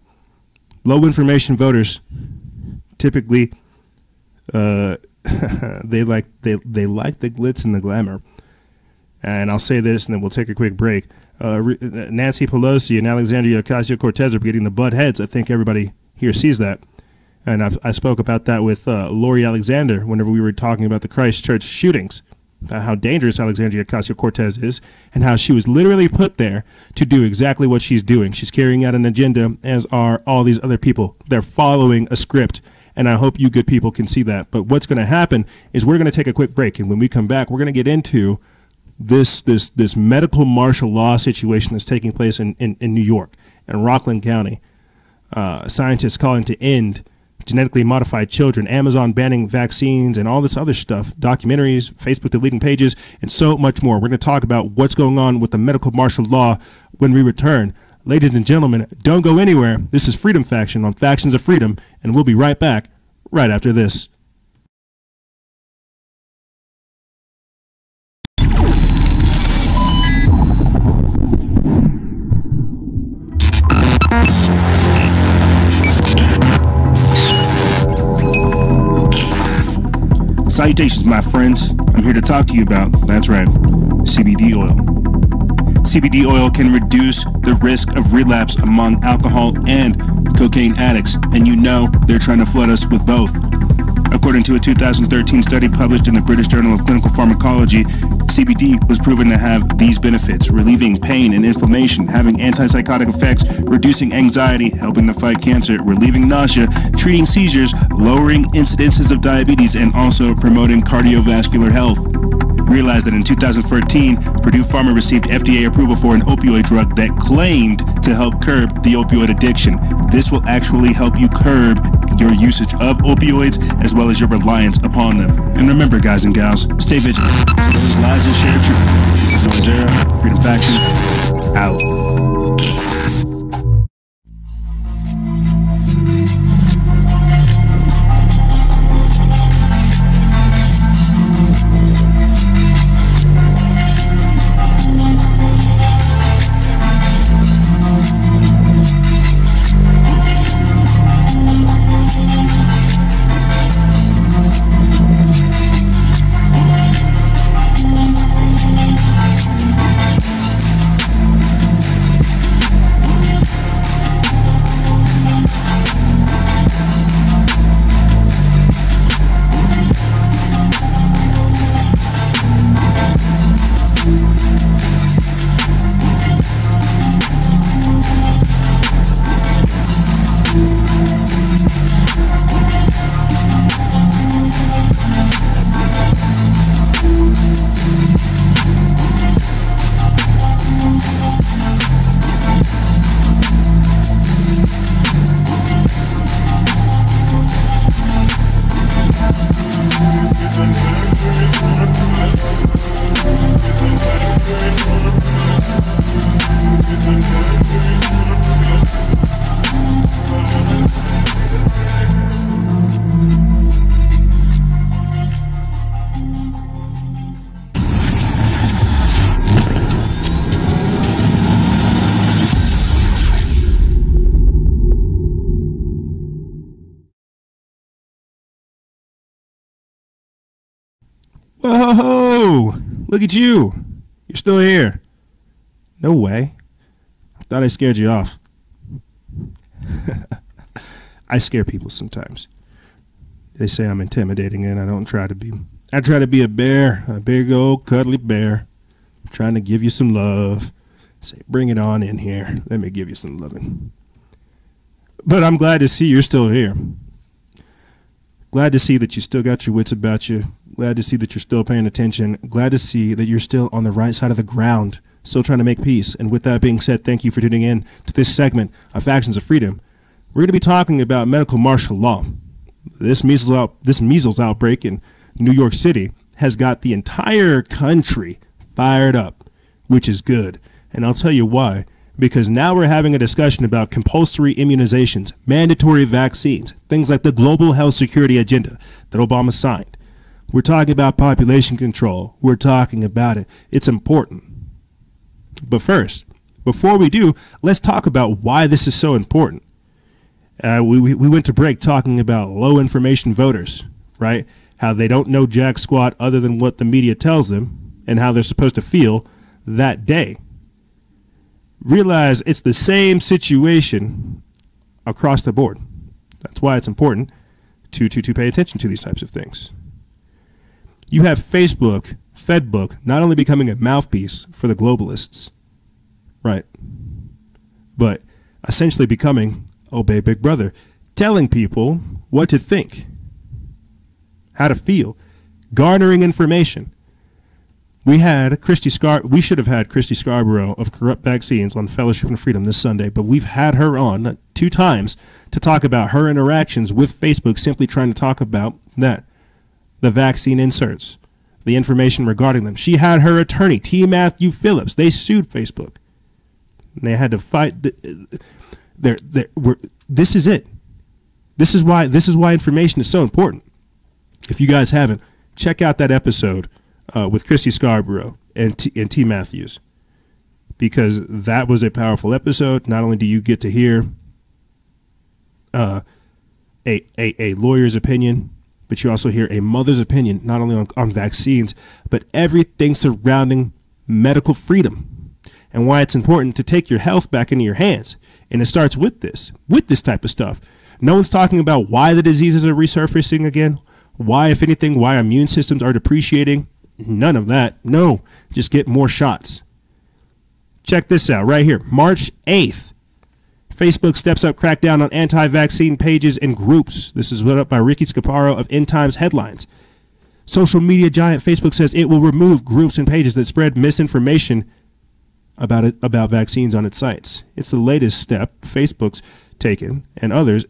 Low information voters typically they like the glitz and the glamour. And I'll say this, and then we'll take a quick break. Nancy Pelosi and Alexandria Ocasio-Cortez are getting the butt heads. I think everybody here sees that. And I spoke about that with Lori Alexander whenever we were talking about the Christchurch shootings, about how dangerous Alexandria Ocasio-Cortez is, and how she was literally put there to do exactly what she's doing. She's carrying out an agenda, as are all these other people. They're following a script, and I hope you good people can see that. But what's going to happen is we're going to take a quick break, and when we come back, we're going to get into this medical martial law situation that's taking place in New York and Rockland County. Scientists calling to end genetically modified children, Amazon banning vaccines, and all this other stuff, documentaries, Facebook deleting pages, and so much more. We're going to talk about what's going on with the medical martial law when we return. Ladies and gentlemen, don't go anywhere. This is Freedom Faction on Factions of Freedom, and we'll be right back right after this. Salutations, my friends. I'm here to talk to you about, that's right, CBD oil. CBD oil can reduce the risk of relapse among alcohol and cocaine addicts, and you know they're trying to flood us with both. According to a 2013 study published in the British Journal of Clinical Pharmacology, CBD was proven to have these benefits: relieving pain and inflammation, having antipsychotic effects, reducing anxiety, helping to fight cancer, relieving nausea, treating seizures, lowering incidences of diabetes, and also promoting cardiovascular health. Realize that in 2014, Purdue Pharma received FDA approval for an opioid drug that claimed to help curb the opioid addiction. This will actually help you curb your usage of opioids as well as your reliance upon them. And remember, guys and gals, stay vigilant. Expose lies and share truth. This is Noise Era, Freedom Faction, out. look at you. You're still here. No way. I thought I scared you off. I scare people sometimes. They say I'm intimidating, and I don't try to be. I try to be a bear, a big old cuddly bear, trying to give you some love. Say, bring it on in here. Let me give you some loving. But I'm glad to see you're still here. Glad to see that you still got your wits about you. Glad to see that you're still paying attention. Glad to see that you're still on the right side of the ground, still trying to make peace. And with that being said, thank you for tuning in to this segment of Factions of Freedom. We're going to be talking about medical martial law. This measles outbreak in New York City has got the entire country fired up, which is good. And I'll tell you why. Because now we're having a discussion about compulsory immunizations, mandatory vaccines, things like the global health security agenda that Obama signed. We're talking about population control. We're talking about it. It's important. But first, before we do, let's talk about why this is so important. We went to break talking about low information voters, right? How they don't know jack squat other than what the media tells them and how they're supposed to feel that day. Realize it's the same situation across the board. That's why it's important to pay attention to these types of things. You have Facebook, Fedbook, not only becoming a mouthpiece for the globalists, right, but essentially becoming Obey Big Brother, telling people what to think, how to feel, garnering information. We should have had Christy Scarborough of Corrupt Vaccines on Fellowship and Freedom this Sunday, but we've had her on 2 times to talk about her interactions with Facebook, simply trying to talk about that, the vaccine inserts, the information regarding them. She had her attorney, T. Matthew Phillips. They sued Facebook. And they had to fight. This is it. This is why information is so important. If you guys haven't, check out that episode with Christy Scarborough and T. Matthews, because that was a powerful episode. Not only do you get to hear a lawyer's opinion, but you also hear a mother's opinion, not only on vaccines, but everything surrounding medical freedom and why it's important to take your health back into your hands. And it starts with this type of stuff. No one's talking about why the diseases are resurfacing again, why, if anything, why immune systems are depreciating. None of that. No, just get more shots. Check this out right here. March 8th, Facebook steps up crackdown on anti-vaccine pages and groups. This is put up by Ricky Scaparo of End Times Headlines. Social media giant Facebook says it will remove groups and pages that spread misinformation about vaccines on its sites. It's the latest step Facebook's taken, and others,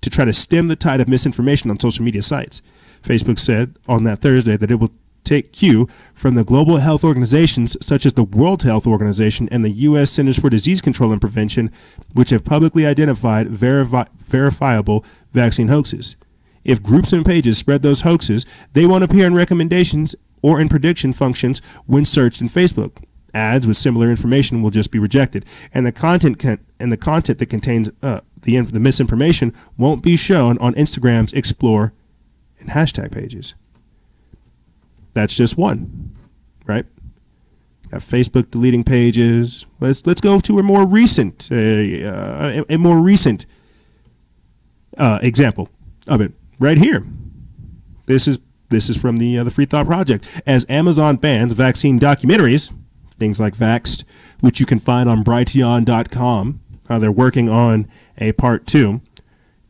to try to stem the tide of misinformation on social media sites. Facebook said on that Thursday that it will take cue from the global health organizations such as the World Health Organization and the U.S. Centers for Disease Control and Prevention, which have publicly identified verifiable vaccine hoaxes. If groups and pages spread those hoaxes, they won't appear in recommendations or in prediction functions when searched in Facebook. Ads with similar information will just be rejected, and the content that contains the misinformation won't be shown on Instagram's Explore and hashtag pages. That's just one, right? Got Facebook deleting pages. Let's go to a more recent example of it right here. This is from the Free Thought Project. As Amazon bans vaccine documentaries, things like Vaxxed, which you can find on Brighteon.com. They're working on a part 2,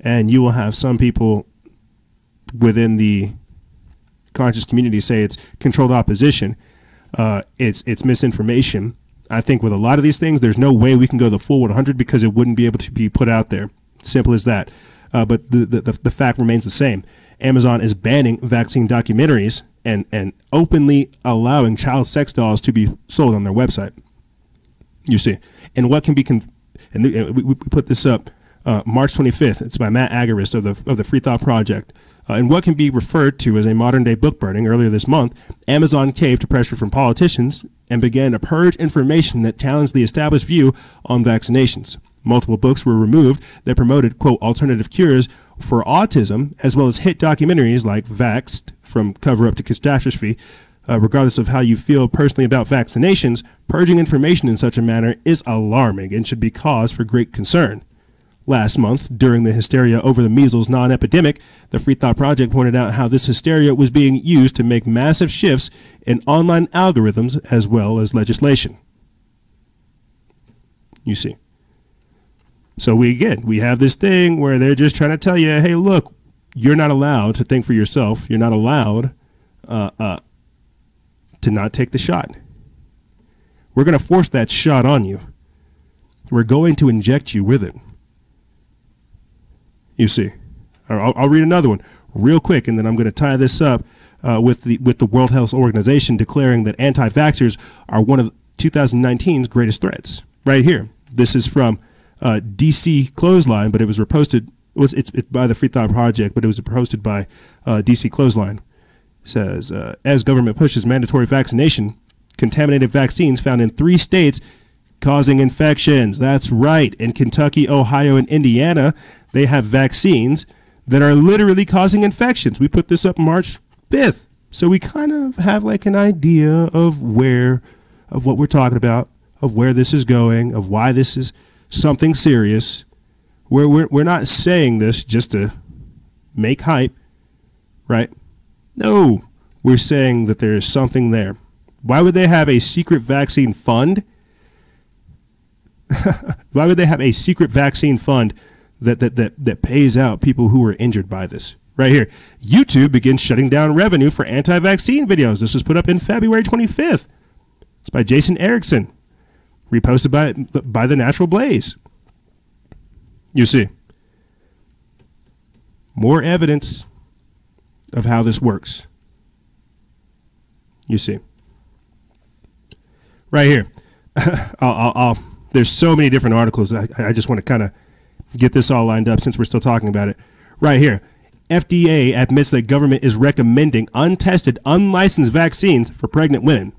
and you will have some people within the conscious community say it's controlled opposition. It's misinformation. I think with a lot of these things, there's no way we can go the full 100 because it wouldn't be able to be put out there. Simple as that. But the fact remains the same. Amazon is banning vaccine documentaries and openly allowing child sex dolls to be sold on their website. You see, and what can be we put this up March 25th. It's by Matt Agarist of the Free Thought Project. And what can be referred to as a modern-day book burning. Earlier this month, Amazon caved to pressure from politicians and began to purge information that challenged the established view on vaccinations. Multiple books were removed that promoted, quote, alternative cures for autism, as well as hit documentaries like Vaxxed, From Cover Up to Catastrophe, regardless of how you feel personally about vaccinations, purging information in such a manner is alarming and should be cause for great concern. Last month, during the hysteria over the measles non-epidemic, the Free Thought Project pointed out how this hysteria was being used to make massive shifts in online algorithms as well as legislation. You see. So we have this thing where they're just trying to tell you, hey, look, you're not allowed to think for yourself. You're not allowed to not take the shot. We're going to force that shot on you. We're going to inject you with it. You see. I'll read another one real quick, and then I'm going to tie this up with the World Health Organization declaring that anti-vaxxers are one of 2019's greatest threats. Right here. This is from DC Clothesline, but it was reposted. It's by the Free Thought Project, but it was posted by DC Clothesline. It says, as government pushes mandatory vaccination, contaminated vaccines found in 3 states causing infections. That's right. In Kentucky, Ohio, and Indiana, they have vaccines that are literally causing infections. We put this up March 5th. So we kind of have like an idea of what we're talking about, of where this is going, of why this is something serious. We're not saying this just to make hype, right? No, we're saying that there is something there. Why would they have a secret vaccine fund? Why would they have a secret vaccine fund that pays out people who were injured by this? Right here. YouTube begins shutting down revenue for anti-vaccine videos. This was put up in February 25th. It's by Jason Erickson. Reposted by the Natural Blaze. You see. More evidence of how this works. You see. Right here. There's so many different articles. I just want to kind of get this all lined up since we're still talking about it. Right here. FDA admits that government is recommending untested, unlicensed vaccines for pregnant women.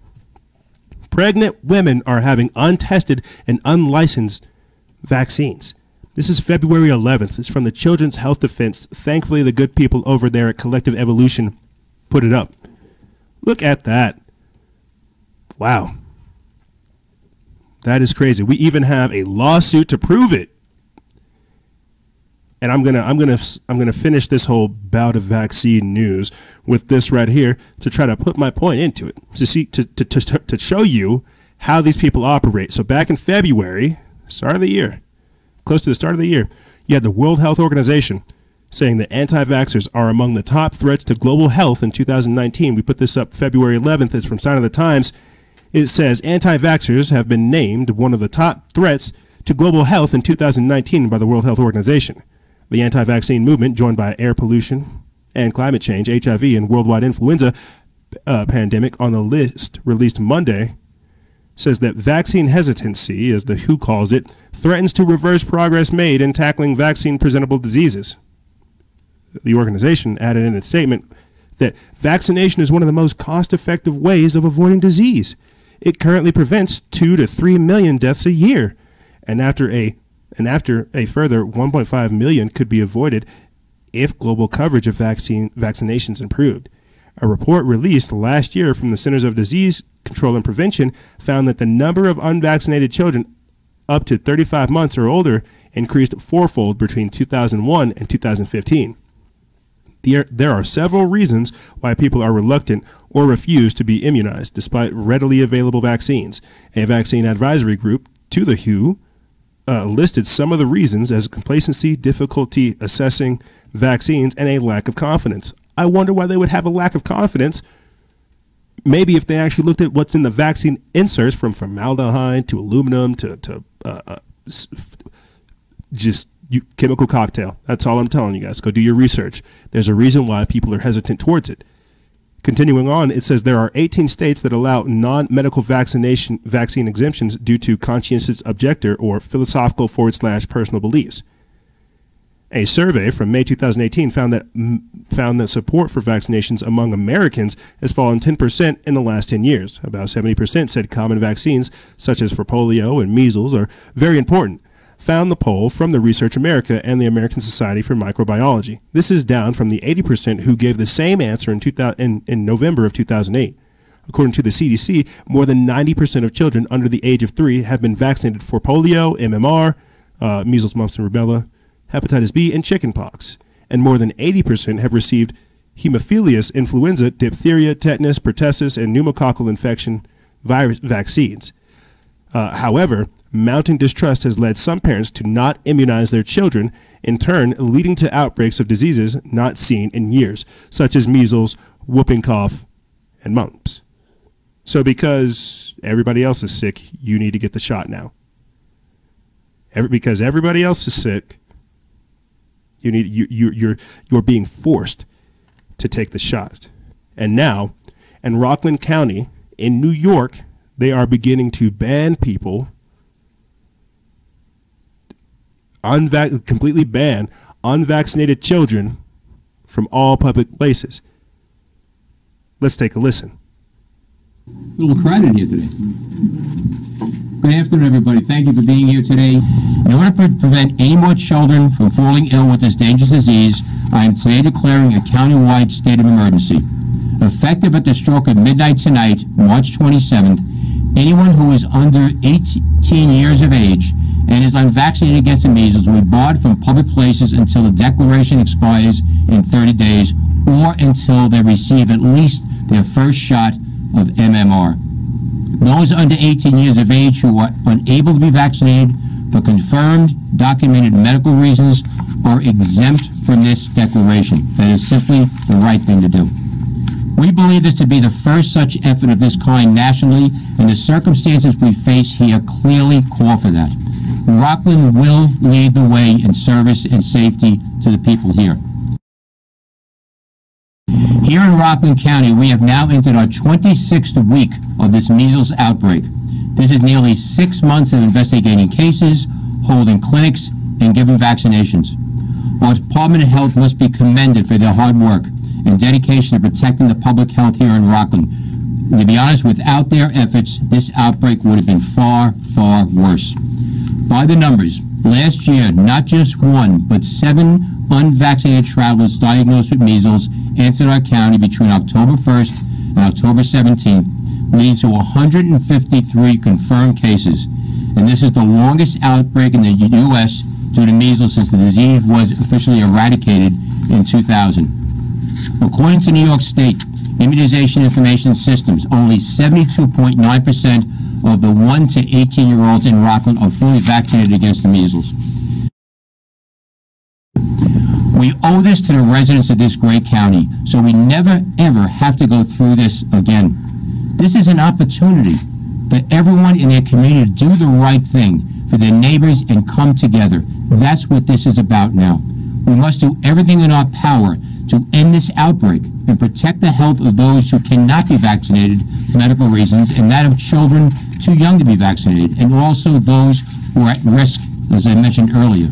Pregnant women are having untested and unlicensed vaccines. This is February 11th. It's from the Children's Health Defense. Thankfully, the good people over there at Collective Evolution put it up. Look at that. Wow. That is crazy. We even have a lawsuit to prove it. And I'm gonna finish this whole bout of vaccine news with this right here to try to put my point into it to show you how these people operate. So back in February, start of the year, close to the start of the year, you had the World Health Organization saying that anti-vaxxers are among the top threats to global health in 2019. We put this up February 11th. It's from Sign of the Times. It says anti-vaxxers have been named one of the top threats to global health in 2019 by the World Health Organization. The anti-vaccine movement, joined by air pollution and climate change, HIV, and worldwide influenza pandemic on the list released Monday, says that vaccine hesitancy, as the WHO calls it, threatens to reverse progress made in tackling vaccine-presentable diseases. The organization added in its statement that vaccination is one of the most cost-effective ways of avoiding disease. It currently prevents 2 to 3 million deaths a year, and after a further 1.5 million could be avoided if global coverage of vaccinations improved. A report released last year from the Centers of Disease Control and Prevention found that the number of unvaccinated children up to 35 months or older increased fourfold between 2001 and 2015. There are several reasons why people are reluctant or refuse to be immunized despite readily available vaccines. A vaccine advisory group to the WHO listed some of the reasons as complacency, difficulty assessing vaccines, and a lack of confidence. I wonder why they would have a lack of confidence. Maybe if they actually looked at what's in the vaccine inserts, from formaldehyde to aluminum to chemical cocktail. That's all I'm telling you guys. Go do your research. There's a reason why people are hesitant towards it. Continuing on, it says there are 18 states that allow non-medical vaccine exemptions due to conscientious objector or philosophical/personal beliefs. A survey from May 2018 found that support for vaccinations among Americans has fallen 10% in the last 10 years. About 70% said common vaccines, such as for polio and measles, are very important. Found the poll from the Research America and the American Society for Microbiology. This is down from the 80% who gave the same answer in November of 2008. According to the CDC, more than 90% of children under the age of 3 have been vaccinated for polio, MMR, measles, mumps, and rubella, hepatitis B, and chickenpox. And more than 80% have received Haemophilus influenza, diphtheria, tetanus, pertussis, and pneumococcal infection virus vaccines. However, mounting distrust has led some parents to not immunize their children, in turn leading to outbreaks of diseases not seen in years, such as measles, whooping cough, and mumps. So because everybody else is sick, you need to get the shot now. Because everybody else is sick, you're being forced to take the shot. And now, in Rockland County, in New York, they are beginning to ban people, completely ban unvaccinated children from all public places. Let's take a listen. A little crowded here today. Good afternoon, everybody. Thank you for being here today. In order to prevent any more children from falling ill with this dangerous disease, I am today declaring a countywide state of emergency. Effective at the stroke of midnight tonight, March 27th, anyone who is under 18 years of age and is unvaccinated against the measles will be barred from public places until the declaration expires in 30 days or until they receive at least their first shot of MMR. Those under 18 years of age who are unable to be vaccinated for confirmed, documented medical reasons are exempt from this declaration. That is simply the right thing to do. We believe this to be the first such effort of this kind nationally, and the circumstances we face here clearly call for that. Rockland will lead the way in service and safety to the people here. Here in Rockland County, we have now entered our 26th week of this measles outbreak. This is nearly 6 months of investigating cases, holding clinics, and giving vaccinations. Our Department of Health must be commended for their hard work and dedication to protecting the public health here in Rockland. And to be honest, without their efforts, this outbreak would have been far, far worse. By the numbers, last year, not just 1, but 7 unvaccinated travelers diagnosed with measles entered our county between October 1st and October 17th, leading to 153 confirmed cases. And this is the longest outbreak in the U.S. due to measles since the disease was officially eradicated in 2000. According to New York State Immunization Information Systems, only 72.9% of the 1 to 18-year-olds in Rockland are fully vaccinated against the measles. We owe this to the residents of this great county, so we never, ever have to go through this again. This is an opportunity for everyone in their community to do the right thing for their neighbors and come together. That's what this is about now. We must do everything in our power to end this outbreak and protect the health of those who cannot be vaccinated for medical reasons, and that of children too young to be vaccinated, and also those who are at risk, as I mentioned earlier.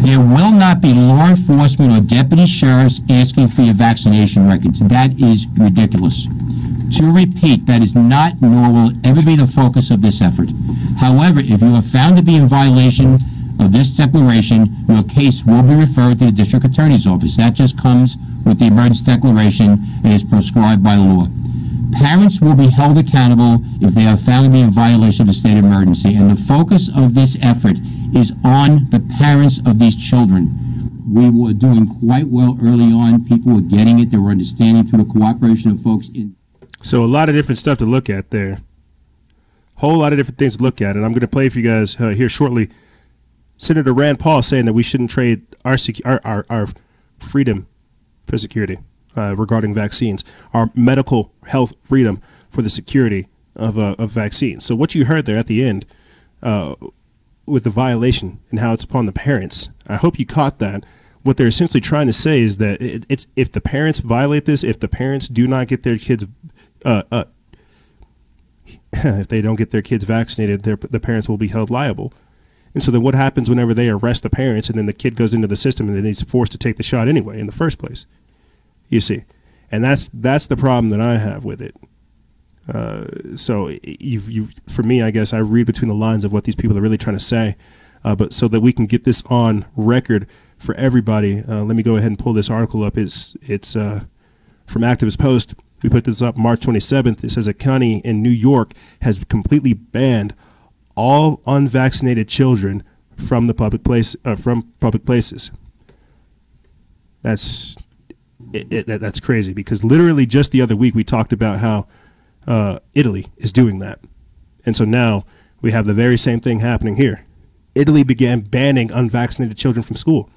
There will not be law enforcement or deputy sheriffs asking for your vaccination records. That is ridiculous. To repeat, that is not nor will ever be the focus of this effort. However, if you are found to be in violation of this declaration, your case will be referred to the district attorney's office. That just comes with the emergency declaration and is prescribed by law. Parents will be held accountable if they are found to be in violation of the state of emergency, and the focus of this effort is on the parents of these children. We were doing quite well early on. People were getting it. They were understanding through the cooperation of folks in. So a lot of different stuff to look at there. Whole lot of different things to look at, and I'm going to play for you guys here shortly. Senator Rand Paul saying that we shouldn't trade our freedom for security regarding vaccines, our medical health freedom for the security of vaccines. So what you heard there at the end with the violation and how it's upon the parents, I hope you caught that. What they're essentially trying to say is that it's if the parents violate this, if the parents do not get their kids if they don't get their kids vaccinated, the parents will be held liable. And so then what happens whenever they arrest the parents and then the kid goes into the system and then he's forced to take the shot anyway in the first place? You see. And that's the problem that I have with it. So for me, I guess I read between the lines of what these people are really trying to say. But so that we can get this on record for everybody, let me go ahead and pull this article up. It's from Activist Post. We put this up March 27th. It says a county in New York has completely banned all unvaccinated children from the public places. That's crazy, because literally just the other week we talked about how Italy is doing that. And so now we have the very same thing happening here. Italy began banning unvaccinated children from school.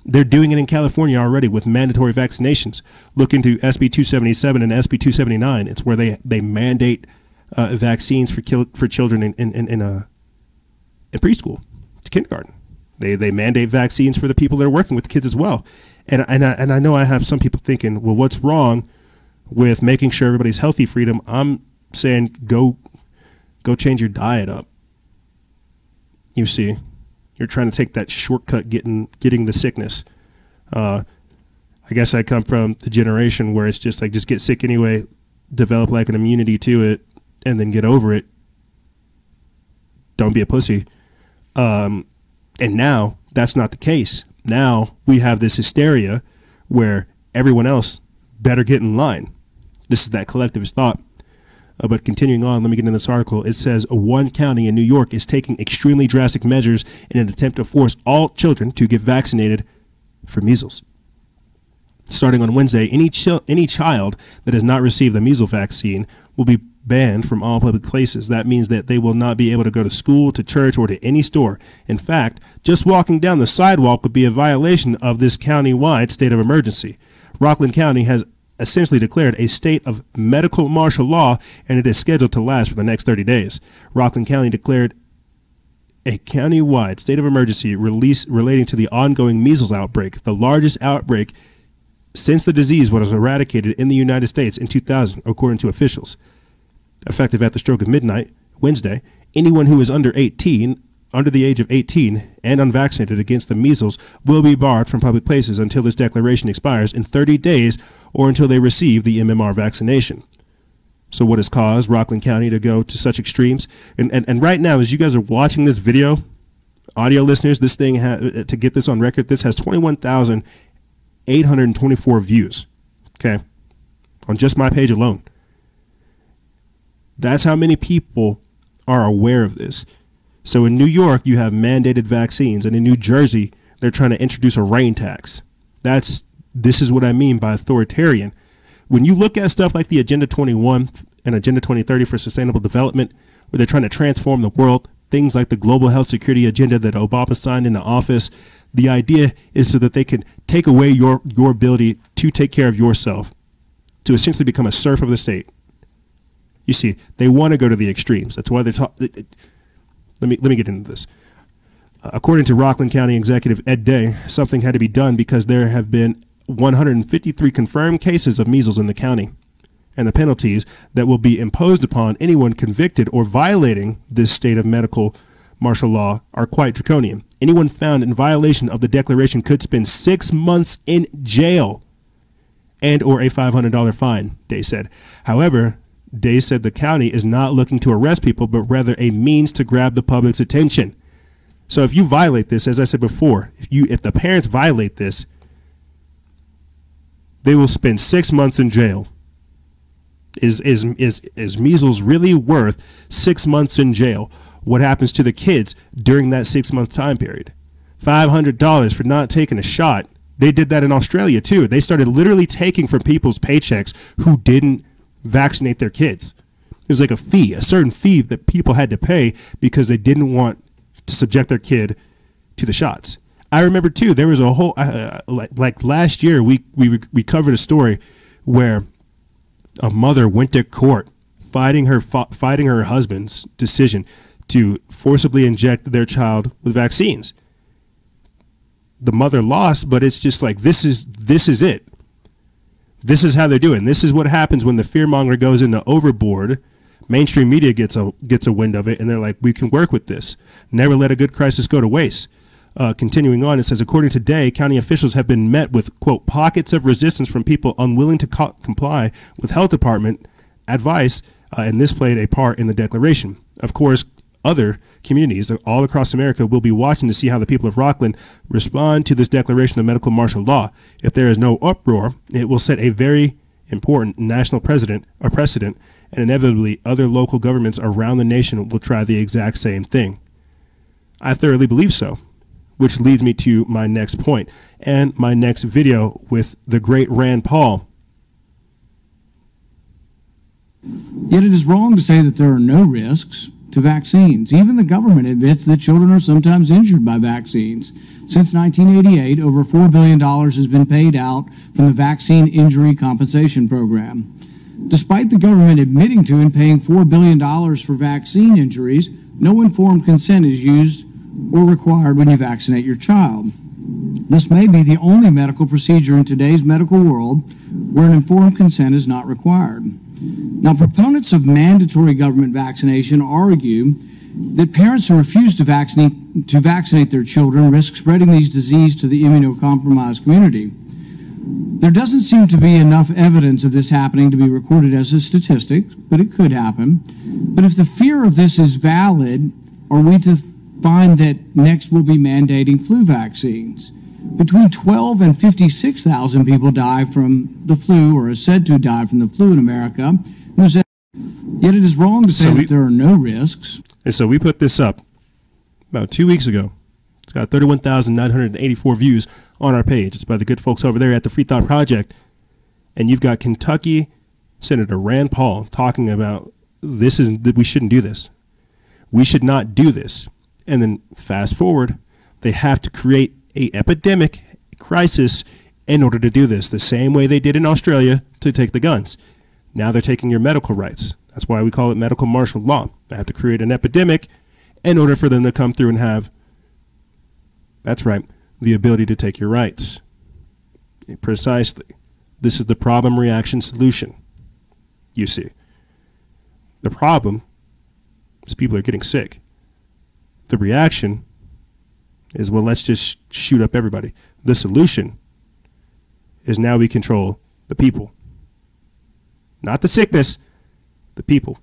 They're doing it in California already with mandatory vaccinations. Look into SB 277 and SB 279. It's where they mandate vaccines for children in preschool to kindergarten. They mandate vaccines for the people that are working with the kids as well. And I know I have some people thinking, well, what's wrong with making sure everybody's healthy, Freedom? I'm saying go change your diet up. You see, you're trying to take that shortcut getting the sickness. I guess I come from the generation where it's just like, just get sick anyway, develop like an immunity to it, and then get over it. Don't be a pussy. And now that's not the case. Now we have this hysteria where everyone else better get in line. This is that collectivist thought. But continuing on, let me get into this article. It says one county in New York is taking extremely drastic measures in an attempt to force all children to get vaccinated for measles. Starting on Wednesday, any child that has not received the measles vaccine will be banned from all public places. That means that they will not be able to go to school, to church, or to any store. In fact, just walking down the sidewalk would be a violation of this county-wide state of emergency. Rockland County has essentially declared a state of medical martial law, and it is scheduled to last for the next 30 days. Rockland County declared a county-wide state of emergency relating to the ongoing measles outbreak, the largest outbreak since the disease was eradicated in the United States in 2000, according to officials. Effective at the stroke of midnight, Wednesday, anyone who is under the age of 18 and unvaccinated against the measles will be barred from public places until this declaration expires in 30 days or until they receive the MMR vaccination. So what has caused Rockland County to go to such extremes? And right now, as you guys are watching this video, audio listeners, this thing, to get this on record, this has 21,824 views, okay, on just my page alone. That's how many people are aware of this. So in New York, you have mandated vaccines, and in New Jersey, they're trying to introduce a rain tax. This is what I mean by authoritarian. When you look at stuff like the Agenda 21 and Agenda 2030 for Sustainable Development, where they're trying to transform the world, things like the Global Health Security Agenda that Obama signed into office, the idea is so that they can take away your ability to take care of yourself, to essentially become a serf of the state. You see, they want to go to the extremes. That's why they're talking. Let me get into this. According to Rockland County Executive Ed Day, something had to be done because there have been 153 confirmed cases of measles in the county, and the penalties that will be imposed upon anyone convicted or violating this state of medical martial law are quite draconian. Anyone found in violation of the declaration could spend 6 months in jail and or a $500 fine, Day said. However, Day said the county is not looking to arrest people, but rather a means to grab the public's attention. So if you violate this, as I said before, if the parents violate this, they will spend 6 months in jail. Is measles really worth 6 months in jail? What happens to the kids during that 6 month time period? $500 for not taking a shot. They did that in Australia too. They started literally taking from people's paychecks who didn't vaccinate their kids. It was like a fee, a certain fee that people had to pay because they didn't want to subject their kid to the shots. I remember too, there was a whole, like last year, we covered a story where a mother went to court fighting her husband's decision to forcibly inject their child with vaccines. The mother lost, but it's just like, this is it. This is how they're doing. This is what happens when the fearmonger goes into overboard. Mainstream media gets a wind of it, and they're like, we can work with this. Never let a good crisis go to waste. Continuing on, it says, according to Day, county officials have been met with, quote, pockets of resistance from people unwilling to comply with health department advice, and this played a part in the declaration. Of course, other communities all across America will be watching to see how the people of Rockland respond to this declaration of medical martial law. If there is no uproar, it will set a very important national precedent, and inevitably other local governments around the nation will try the exact same thing. I thoroughly believe so, which leads me to my next point and my next video with the great Rand Paul. Yet it is wrong to say that there are no risks to vaccines. Even the government admits that children are sometimes injured by vaccines. Since 1988, over $4 billion has been paid out from the Vaccine Injury Compensation Program. Despite the government admitting to and paying $4 billion for vaccine injuries, no informed consent is used or required when you vaccinate your child. This may be the only medical procedure in today's medical world where an informed consent is not required. Now, proponents of mandatory government vaccination argue that parents who refuse to vaccinate their children risk spreading these diseases to the immunocompromised community. There doesn't seem to be enough evidence of this happening to be recorded as a statistic, but it could happen. But if the fear of this is valid, are we to find that next we'll be mandating flu vaccines? Between 12 and 56,000 people die from the flu, or are said to die from the flu in America. Yet it is wrong to say that there are no risks. And so we put this up about 2 weeks ago. It's got 31,984 views on our page. It's by the good folks over there at the Free Thought Project. And you've got Kentucky Senator Rand Paul talking about we shouldn't do this. We should not do this. And then fast forward, they have to create an epidemic crisis in order to do this, the same way they did in Australia to take the guns. Now they're taking your medical rights. That's why we call it medical martial law. They have to create an epidemic in order for them to come through and have, that's right, the ability to take your rights. Precisely. This is the problem, reaction, solution. You see. The problem is people are getting sick. The reaction is, well, let's just shoot up everybody. The solution is now we control the people. Not the sickness, the people.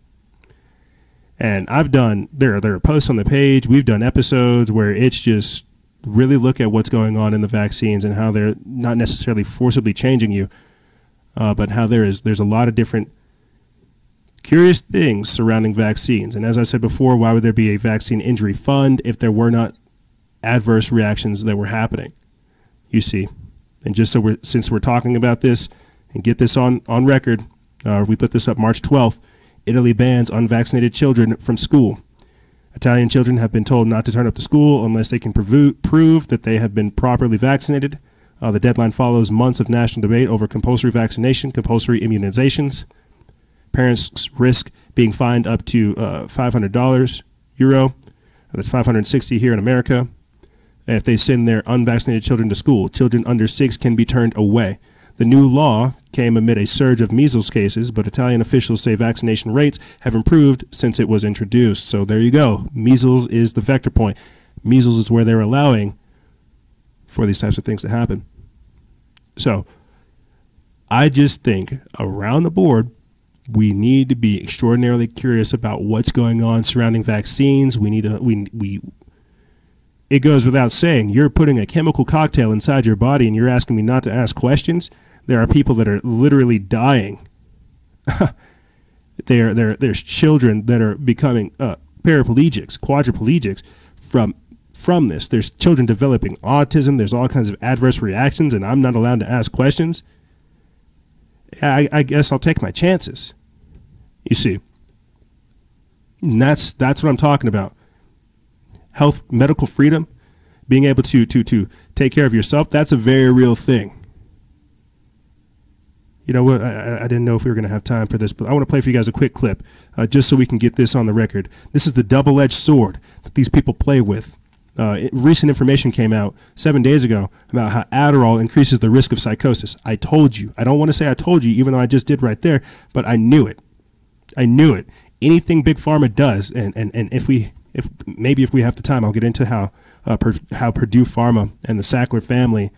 And there are posts on the page. We've done episodes where it's just really look at what's going on in the vaccines and how they're not necessarily forcibly changing you, but how there's a lot of different curious things surrounding vaccines. And as I said before, why would there be a vaccine injury fund if there were not adverse reactions that were happening? You see. And just so since we're talking about this and get this on record, we put this up March 12th. Italy bans unvaccinated children from school. Italian children have been told not to turn up to school unless they can prove that they have been properly vaccinated. The deadline follows months of national debate over compulsory vaccination, compulsory immunizations. Parents risk being fined up to €500. That's $560 here in America. And if they send their unvaccinated children to school, children under 6 can be turned away. The new law came amid a surge of measles cases, but Italian officials say vaccination rates have improved since it was introduced. So there you go. Measles is the vector point. Measles is where they're allowing for these types of things to happen. So I just think around the board, we need to be extraordinarily curious about what's going on surrounding vaccines. It goes without saying, you're putting a chemical cocktail inside your body and you're asking me not to ask questions. There are people that are literally dying. There's children that are becoming paraplegics, quadriplegics from this. There's children developing autism. There's all kinds of adverse reactions, and I'm not allowed to ask questions. I guess I'll take my chances. You see, and that's what I'm talking about. Health, medical freedom, being able to take care of yourself, that's a very real thing. You know what, I didn't know if we were going to have time for this, but I want to play for you guys a quick clip just so we can get this on the record. This is the double-edged sword that these people play with. Recent information came out 7 days ago about how Adderall increases the risk of psychosis. I told you. I don't want to say I told you, even though I just did right there, but I knew it. I knew it. Anything Big Pharma does, and if we have the time, I'll get into how Purdue Pharma and the Sackler family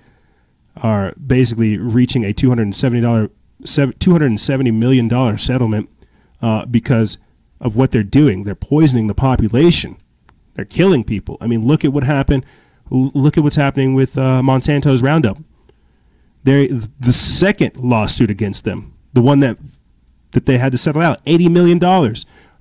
are basically reaching a $270 million settlement because of what they're doing. They're poisoning the population. They're killing people. I mean, look at what happened. Look at what's happening with Monsanto's Roundup. The second lawsuit against them the one that they had to settle out, $80 million.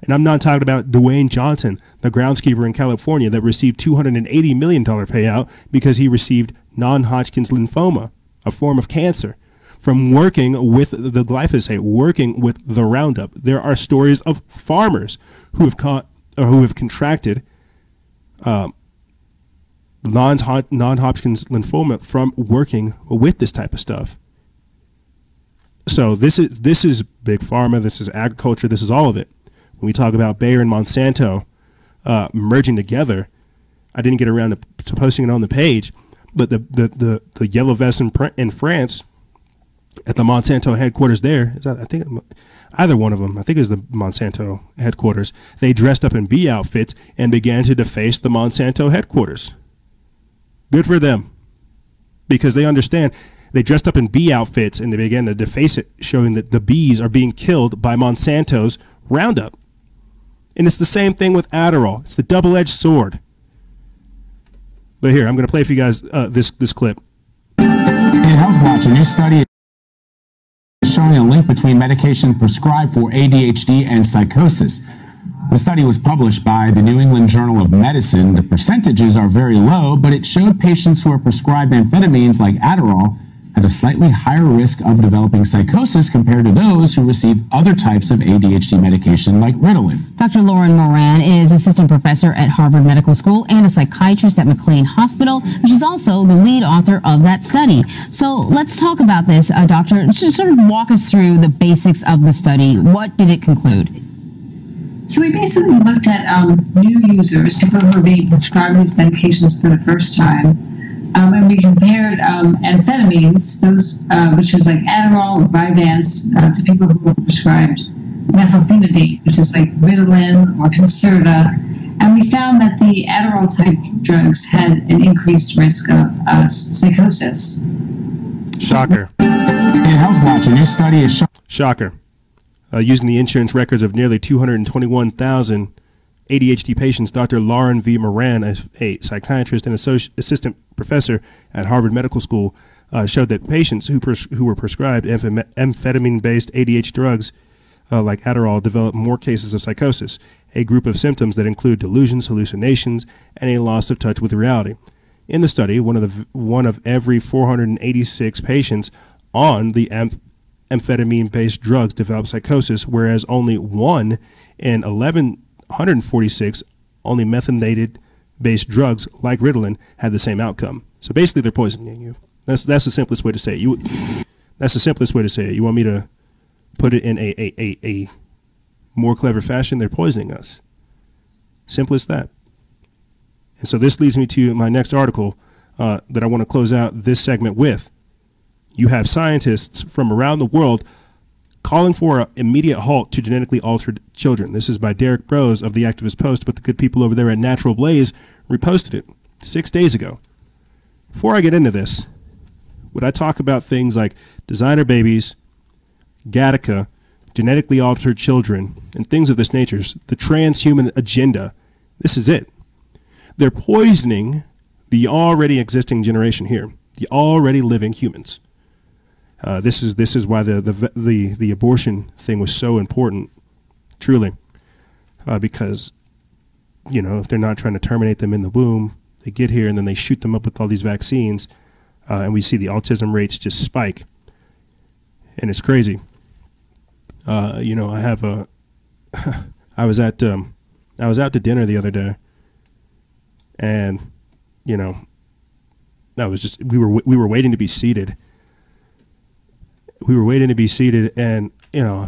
And I'm not talking about Dwayne Johnson, the groundskeeper in California that received $280 million payout because he received non-Hodgkin's lymphoma, a form of cancer, from working with the glyphosate, working with the Roundup. There are stories of farmers who have contracted non-Hodgkin's lymphoma from working with this type of stuff. So this is big pharma, this is agriculture, this is all of it. When we talk about Bayer and Monsanto merging together, I didn't get around to posting it on the page, but the yellow vests in France at the Monsanto headquarters there, I think either one of them, I think it was the Monsanto headquarters, they dressed up in bee outfits and began to deface the Monsanto headquarters. Good for them, because they understand. They dressed up in bee outfits and they began to deface it, showing that the bees are being killed by Monsanto's Roundup. And it's the same thing with Adderall. It's the double-edged sword. But here, I'm going to play for you guys this clip. In Health Watch, a new study is showing a link between medication prescribed for ADHD and psychosis. The study was published by the New England Journal of Medicine. The percentages are very low, but it showed patients who are prescribed amphetamines like Adderall had a slightly higher risk of developing psychosis compared to those who receive other types of ADHD medication like Ritalin. Dr. Lauren Moran is assistant professor at Harvard Medical School and a psychiatrist at McLean Hospital. She's also the lead author of that study. So let's talk about this, Doctor. Just sort of walk us through the basics of the study. What did it conclude? So we basically looked at new users, people who were being prescribed these medications for the first time, and we compared amphetamines, those which was like Adderall or Vyvanse, to people who were prescribed methylphenidate, which is like Ritalin or Concerta, and we found that the Adderall type drugs had an increased risk of psychosis. Shocker. In Health Watch, a new study is showing. Shocker. Using the insurance records of nearly 221,000 ADHD patients, Dr. Lauren V. Moran, a psychiatrist and assistant professor at Harvard Medical School, showed that patients who were prescribed amphetamine-based ADHD drugs like Adderall develop more cases of psychosis, a group of symptoms that include delusions, hallucinations, and a loss of touch with reality. In the study, one of every 486 patients on the amphetamine-based drugs developed psychosis, whereas only 1 in 1,146 only methylated-based drugs like Ritalin had the same outcome. So basically, they're poisoning you. That's the simplest way to say it. That's the simplest way to say it. You want me to put it in a more clever fashion? They're poisoning us. Simple as that. And so this leads me to my next article that I want to close out this segment with. You have scientists from around the world calling for an immediate halt to genetically altered children. This is by Derek Brose of the Activist Post, but the good people over there at Natural Blaze reposted it 6 days ago. Before I get into this, would I talk about things like designer babies, Gattaca, genetically altered children, and things of this nature, the transhuman agenda? This is it. They're poisoning the already existing generation here, the already living humans. This is why the abortion thing was so important, truly, because, you know, if they're not trying to terminate them in the womb, they get here and then they shoot them up with all these vaccines, and we see the autism rates just spike, and it's crazy. You know, I have a, I was out to dinner the other day, and, you know, we were waiting to be seated. We were waiting to be seated, and, you know,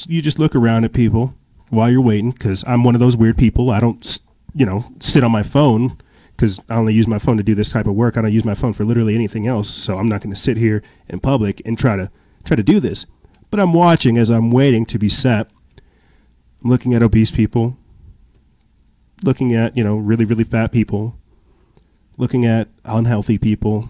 you just look around at people while you're waiting, because I'm one of those weird people. I don't, you know, sit on my phone, because I only use my phone to do this type of work. I don't use my phone for literally anything else, so I'm not going to sit here in public and try to do this. But I'm watching as I'm waiting to be sat. I'm looking at obese people, looking at, you know, really, really fat people, looking at unhealthy people,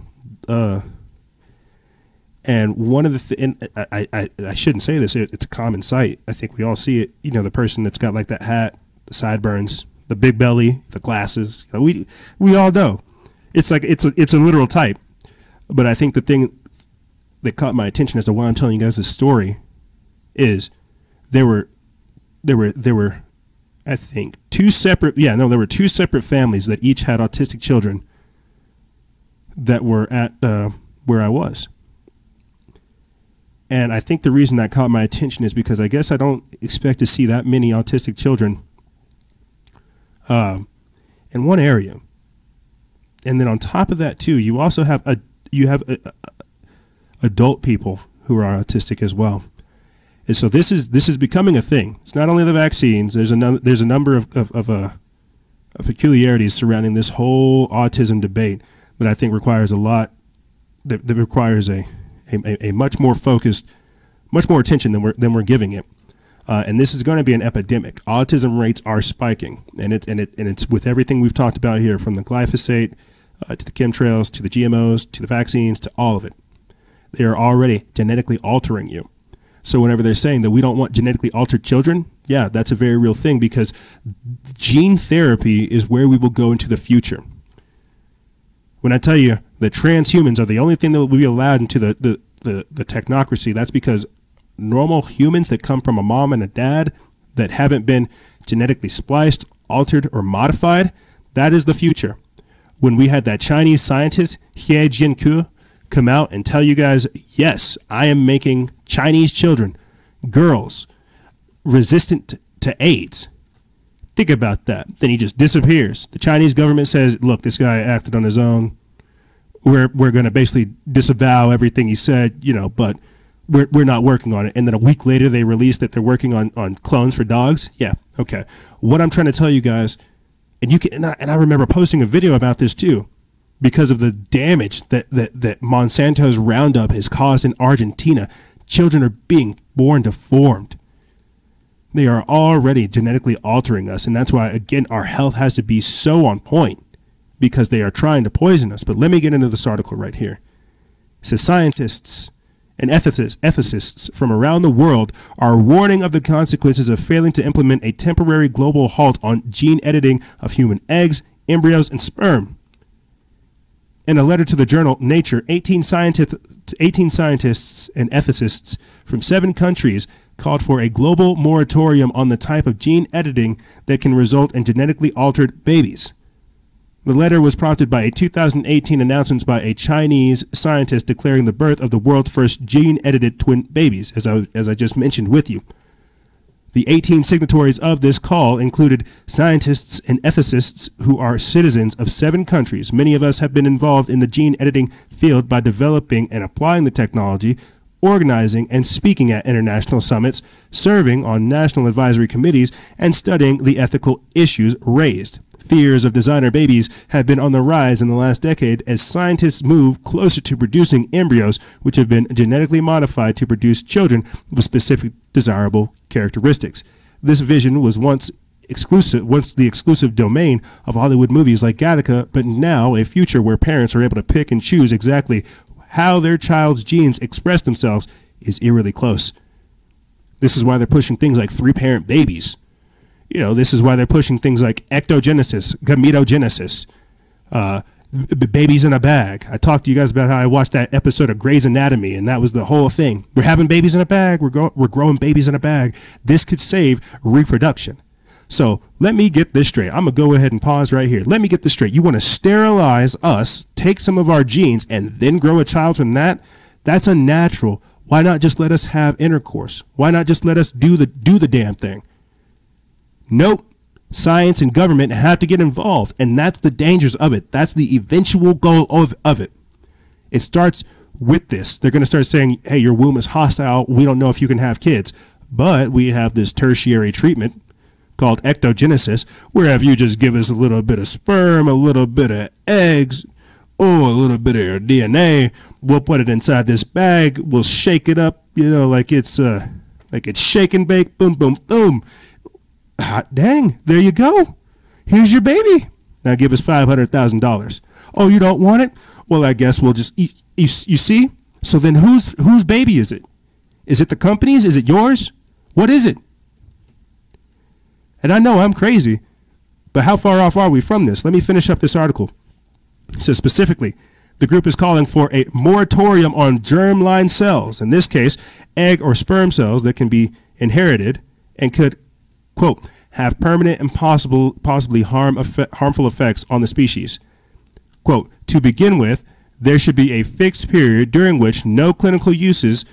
and one of the I shouldn't say this, it's a common sight. I think we all see it. You know, the person that's got like that hat, the sideburns, the big belly, the glasses. You know, we all know. It's like it's a literal type. But I think the thing that caught my attention as to why I'm telling you guys this story is there were I think two separate families that each had autistic children that were at where I was. And I think the reason that caught my attention is because I guess I don't expect to see that many autistic children in one area. And then on top of that too, you also have adult people who are autistic as well. And so this is becoming a thing. It's not only the vaccines. There's a number of peculiarities surrounding this whole autism debate that I think requires a lot. That requires a much more focused, much more attention than we're giving it. And this is going to be an epidemic. Autism rates are spiking, and it's with everything we've talked about here, from the glyphosate to the chemtrails to the GMOs to the vaccines to all of it. They are already genetically altering you. So whenever they're saying that we don't want genetically altered children, yeah, that's a very real thing, because gene therapy is where we will go into the future. When I tell you that transhumans are the only thing that will be allowed into the technocracy, that's because normal humans that come from a mom and a dad that haven't been genetically spliced, altered, or modified, that is the future. When we had that Chinese scientist, He Jiankui, come out and tell you guys, yes, I am making Chinese children, girls, resistant to AIDS. Think about that. Then he just disappears. The Chinese government says, look, this guy acted on his own. We're going to basically disavow everything he said, but we're not working on it. And then a week later, they released that they're working on clones for dogs. Yeah, okay. What I'm trying to tell you guys, and I remember posting a video about this too, because of the damage that Monsanto's Roundup has caused in Argentina. Children are being born deformed. They are already genetically altering us, and that's why, again, our health has to be so on point, because they are trying to poison us. But let me get into this article right here. It says scientists and ethicists from around the world are warning of the consequences of failing to implement a temporary global halt on gene editing of human eggs, embryos, and sperm. In a letter to the journal Nature, 18 scientists and ethicists from 7 countries called for a global moratorium on the type of gene editing that can result in genetically altered babies. The letter was prompted by a 2018 announcement by a Chinese scientist declaring the birth of the world's first gene-edited twin babies, as I just mentioned with you. The 18 signatories of this call included scientists and ethicists who are citizens of 7 countries. Many of us have been involved in the gene editing field by developing and applying the technology, organizing and speaking at international summits, serving on national advisory committees, and studying the ethical issues raised. Fears of designer babies have been on the rise in the last decade as scientists move closer to producing embryos which have been genetically modified to produce children with specific desirable characteristics. This vision was once the exclusive domain of Hollywood movies like Gattaca, but now a future where parents are able to pick and choose exactly how their child's genes express themselves is eerily close. This is why they're pushing things like 3-parent babies. This is why they're pushing things like ectogenesis, gametogenesis, babies in a bag. I talked to you guys about how I watched that episode of Grey's Anatomy, and that was the whole thing. We're having babies in a bag. We're growing babies in a bag. This could save reproduction. So let me get this straight. I'm going to go ahead and pause right here. Let me get this straight. You want to sterilize us, take some of our genes, and then grow a child from that? That's unnatural. Why not just let us have intercourse? Why not just let us do the damn thing? Nope. Science and government have to get involved, and that's the dangers of it. That's the eventual goal of it. It starts with this. They're going to start saying, hey, your womb is hostile. We don't know if you can have kids. But we have this tertiary treatment called ectogenesis, where if you just give us a little bit of sperm, a little bit of eggs, or a little bit of your DNA, we'll put it inside this bag. We'll shake it up, like it's shake and bake, boom, boom, boom. Hot dang, there you go. Here's your baby. Now give us $500,000. Oh, you don't want it? Well, I guess we'll just eat. You see? So then whose baby is it? Is it the company's? Is it yours? What is it? And I know I'm crazy, but how far off are we from this? Let me finish up this article. It says specifically, The group is calling for a moratorium on germline cells, in this case, egg or sperm cells that can be inherited and could, quote, have permanent and possibly harmful effects on the species. Quote, to begin with, there should be a fixed period during which no clinical uses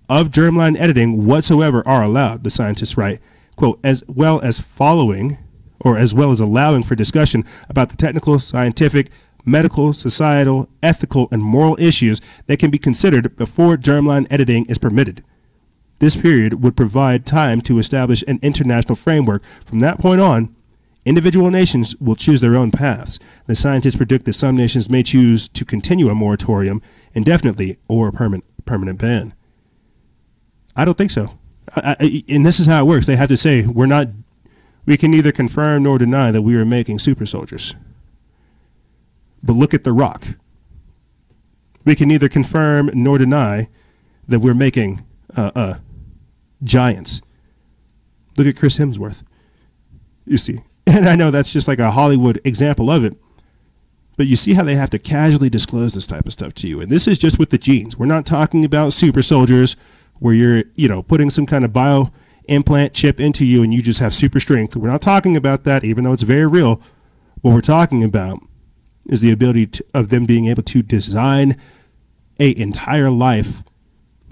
of germline editing whatsoever are allowed, the scientists write, quote, as well as allowing for discussion about the technical, scientific, medical, societal, ethical, and moral issues that can be considered before germline editing is permitted. This period would provide time to establish an international framework. From that point on, individual nations will choose their own paths. The scientists predict that some nations may choose to continue a moratorium indefinitely or a permanent ban. I don't think so. And this is how it works. They have to say, we can neither confirm nor deny that we are making super soldiers. But look at The Rock. We can neither confirm nor deny that we're making giants. Look at Chris Hemsworth. You see. And I know that's just like a Hollywood example of it. But you see how they have to casually disclose this type of stuff to you. And this is just with the genes. We're not talking about super soldiers where you're, putting some kind of bio implant chip into you and you just have super strength. We're not talking about that, even though it's very real. What we're talking about is the ability of them being able to design an entire life,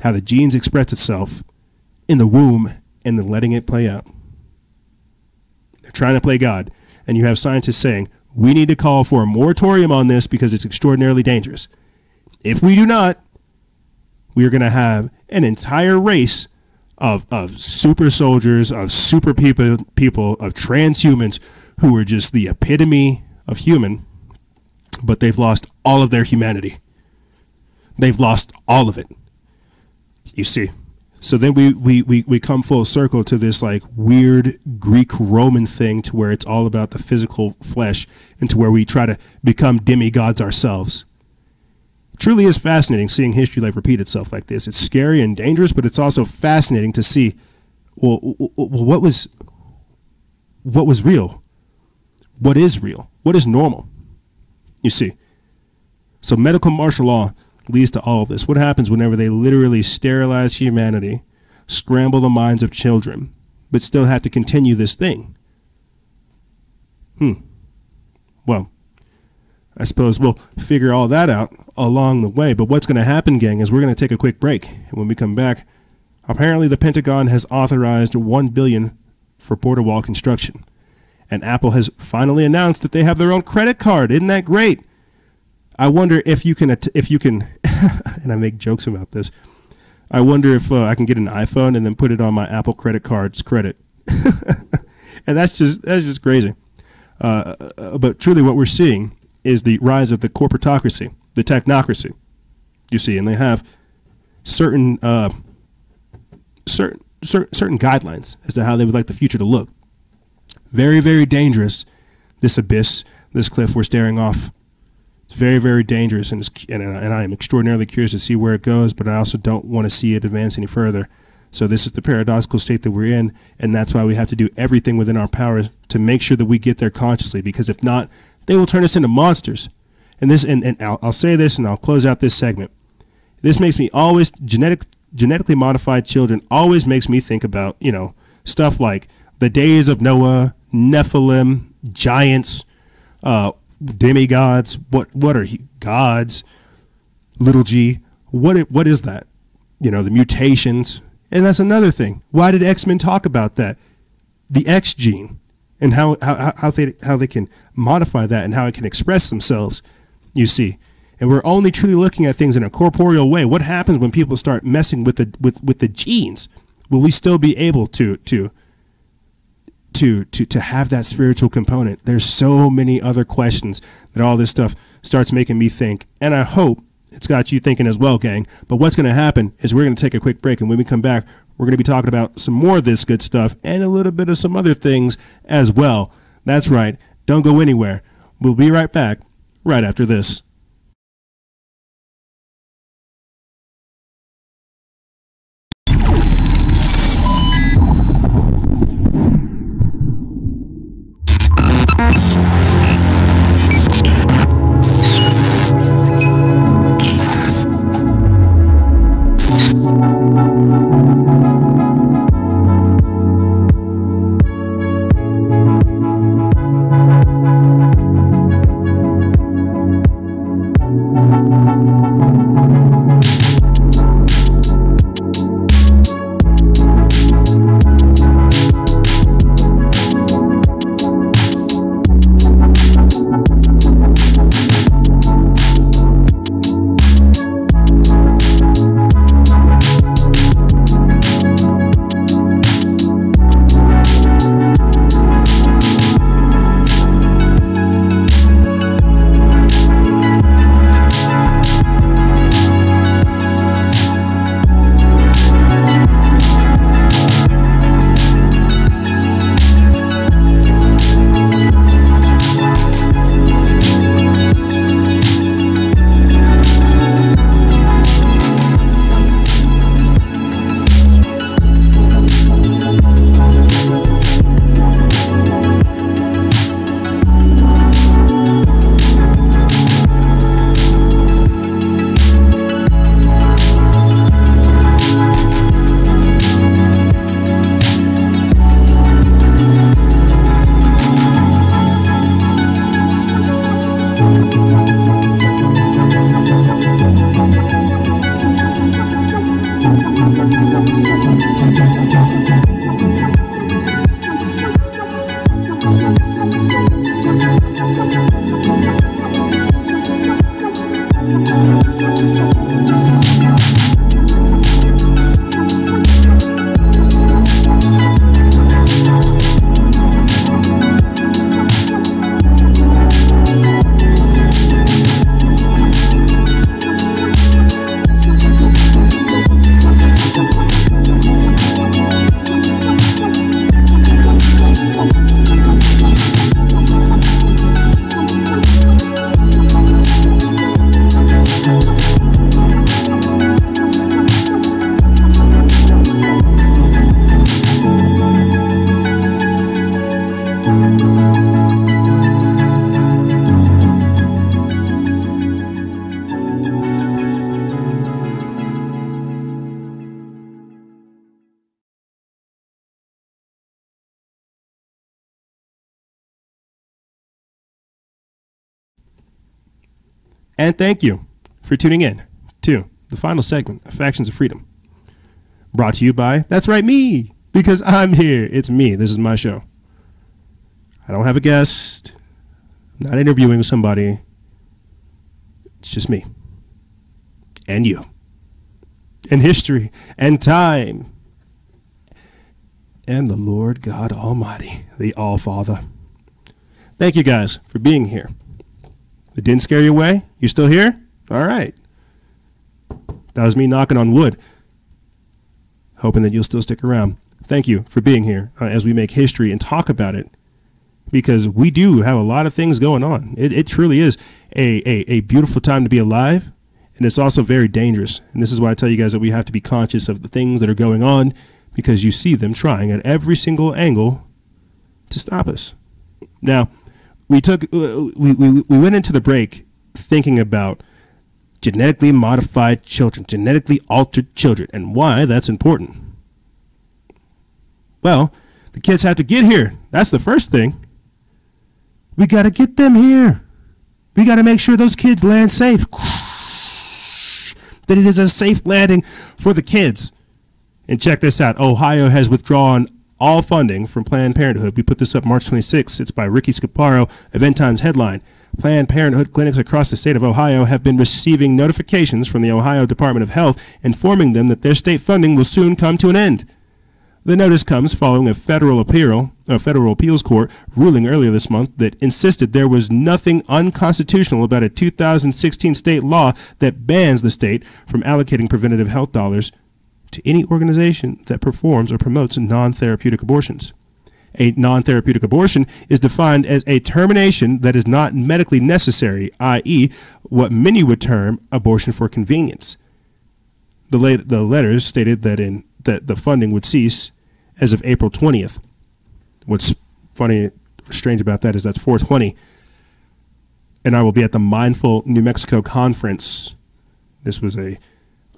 how the genes express itself in the womb, and then letting it play out. They're trying to play God. And you have scientists saying, we need to call for a moratorium on this because it's extraordinarily dangerous. If we do not, we are going to have an entire race of super soldiers, of super people, of transhumans who are just the epitome of human, but they've lost all of their humanity. They've lost all of it. You see. So then we come full circle to this like weird Greek-Roman thing to where it's all about the physical flesh and to where we try to become demigods ourselves. It truly is fascinating seeing history like repeat itself like this. It's scary and dangerous, but it's also fascinating to see, well, what was real? What is real? What is normal? You see. So medical martial law leads to all of this. What happens whenever they literally sterilize humanity, scramble the minds of children, but still have to continue this thing? Well, I suppose we'll figure all that out along the way. But what's going to happen, gang, is we're going to take a quick break. And when we come back, apparently the Pentagon has authorized $1 billion for border wall construction. And Apple has finally announced that they have their own credit card. Isn't that great? I wonder if you can, and I make jokes about this, I wonder if I can get an iPhone and then put it on my Apple credit card's credit. And that's just crazy. But truly what we're seeing is the rise of the corporatocracy, the technocracy, you see, and they have certain guidelines as to how they would like the future to look. Very, very dangerous, this abyss, this cliff we're staring off. It's very, very dangerous, and I am extraordinarily curious to see where it goes, but I also don't want to see it advance any further. So this is the paradoxical state that we're in, and that's why we have to do everything within our power to make sure that we get there consciously, because if not, they will turn us into monsters. And I'll say this, and I'll close out this segment. This makes me always, genetically modified children always makes me think about, stuff like the days of Noah, Nephilim, giants, demigods. What are gods? Little g. What is that? The mutations. And that's another thing. Why did X-Men talk about that? The X gene and how they can modify that and how it can express themselves, you see. And we're only truly looking at things in a corporeal way. What happens when people start messing with the genes? Will we still be able to have that spiritual component? There's so many other questions that all this stuff starts making me think, and I hope it's got you thinking as well, gang. But what's going to happen is we're going to take a quick break, and when we come back, we're going to be talking about some more of this good stuff and a little bit of some other things as well. That's right. Don't go anywhere. We'll be right back right after this. And thank you for tuning in to the final segment of Factions of Freedom. Brought to you by, that's right, me, because I'm here. It's me. This is my show. I don't have a guest. I'm not interviewing somebody. It's just me. And you. And history. And time. And the Lord God Almighty, the All-Father. Thank you guys for being here. It didn't scare you away? You still here? All right. That was me knocking on wood, hoping that you'll still stick around. Thank you for being here as we make history and talk about it, because we do have a lot of things going on. It truly is a beautiful time to be alive, and it's also very dangerous. And this is why I tell you guys that we have to be conscious of the things that are going on, because you see them trying at every single angle to stop us. Now, we went into the break thinking about genetically modified children, genetically altered children, and why that's important. Well, the kids have to get here. That's the first thing. We got to get them here. We got to make sure those kids land safe. That it is a safe landing for the kids. And check this out. Ohio has withdrawn all funding from Planned Parenthood. We put this up March 26th. It's by Ricky Scaparo, Event Times headline. Planned Parenthood clinics across the state of Ohio have been receiving notifications from the Ohio Department of Health informing them that their state funding will soon come to an end. The notice comes following a federal appeals court ruling earlier this month that insisted there was nothing unconstitutional about a 2016 state law that bans the state from allocating preventative health dollars to any organization that performs or promotes non-therapeutic abortions. A non-therapeutic abortion is defined as a termination that is not medically necessary, i.e., what many would term abortion for convenience. The letters stated that the funding would cease as of April 20th. What's funny, strange about that is that's 420, and I will be at the Mindful New Mexico conference. This was a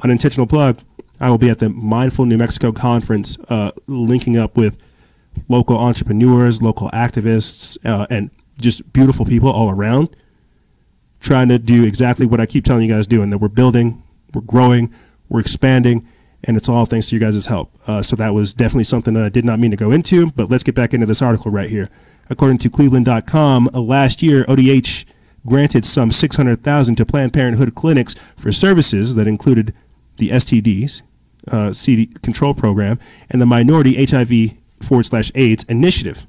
unintentional plug. I will be at the Mindful New Mexico conference, linking up with local entrepreneurs, local activists, and just beautiful people all around, trying to do exactly what I keep telling you guys doing, that we're building, we're growing, we're expanding, and it's all thanks to you guys' help. So that was definitely something that I did not mean to go into, but let's get back into this article right here. According to Cleveland.com, last year, ODH granted some $600,000 to Planned Parenthood clinics for services that included the STDs, CD control program, and the Minority HIV/AIDS initiative.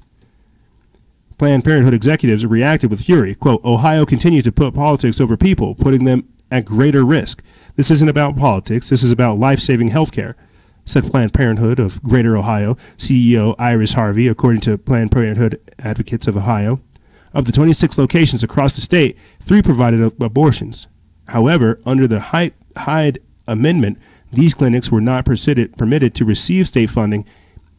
Planned Parenthood executives reacted with fury. Quote, Ohio continues to put politics over people, putting them at greater risk. This isn't about politics. This is about life-saving health care, said Planned Parenthood of Greater Ohio CEO Iris Harvey, according to Planned Parenthood Advocates of Ohio. Of the 26 locations across the state, 3 provided abortions. However, under the Hyde Amendment, these clinics were not permitted to receive state funding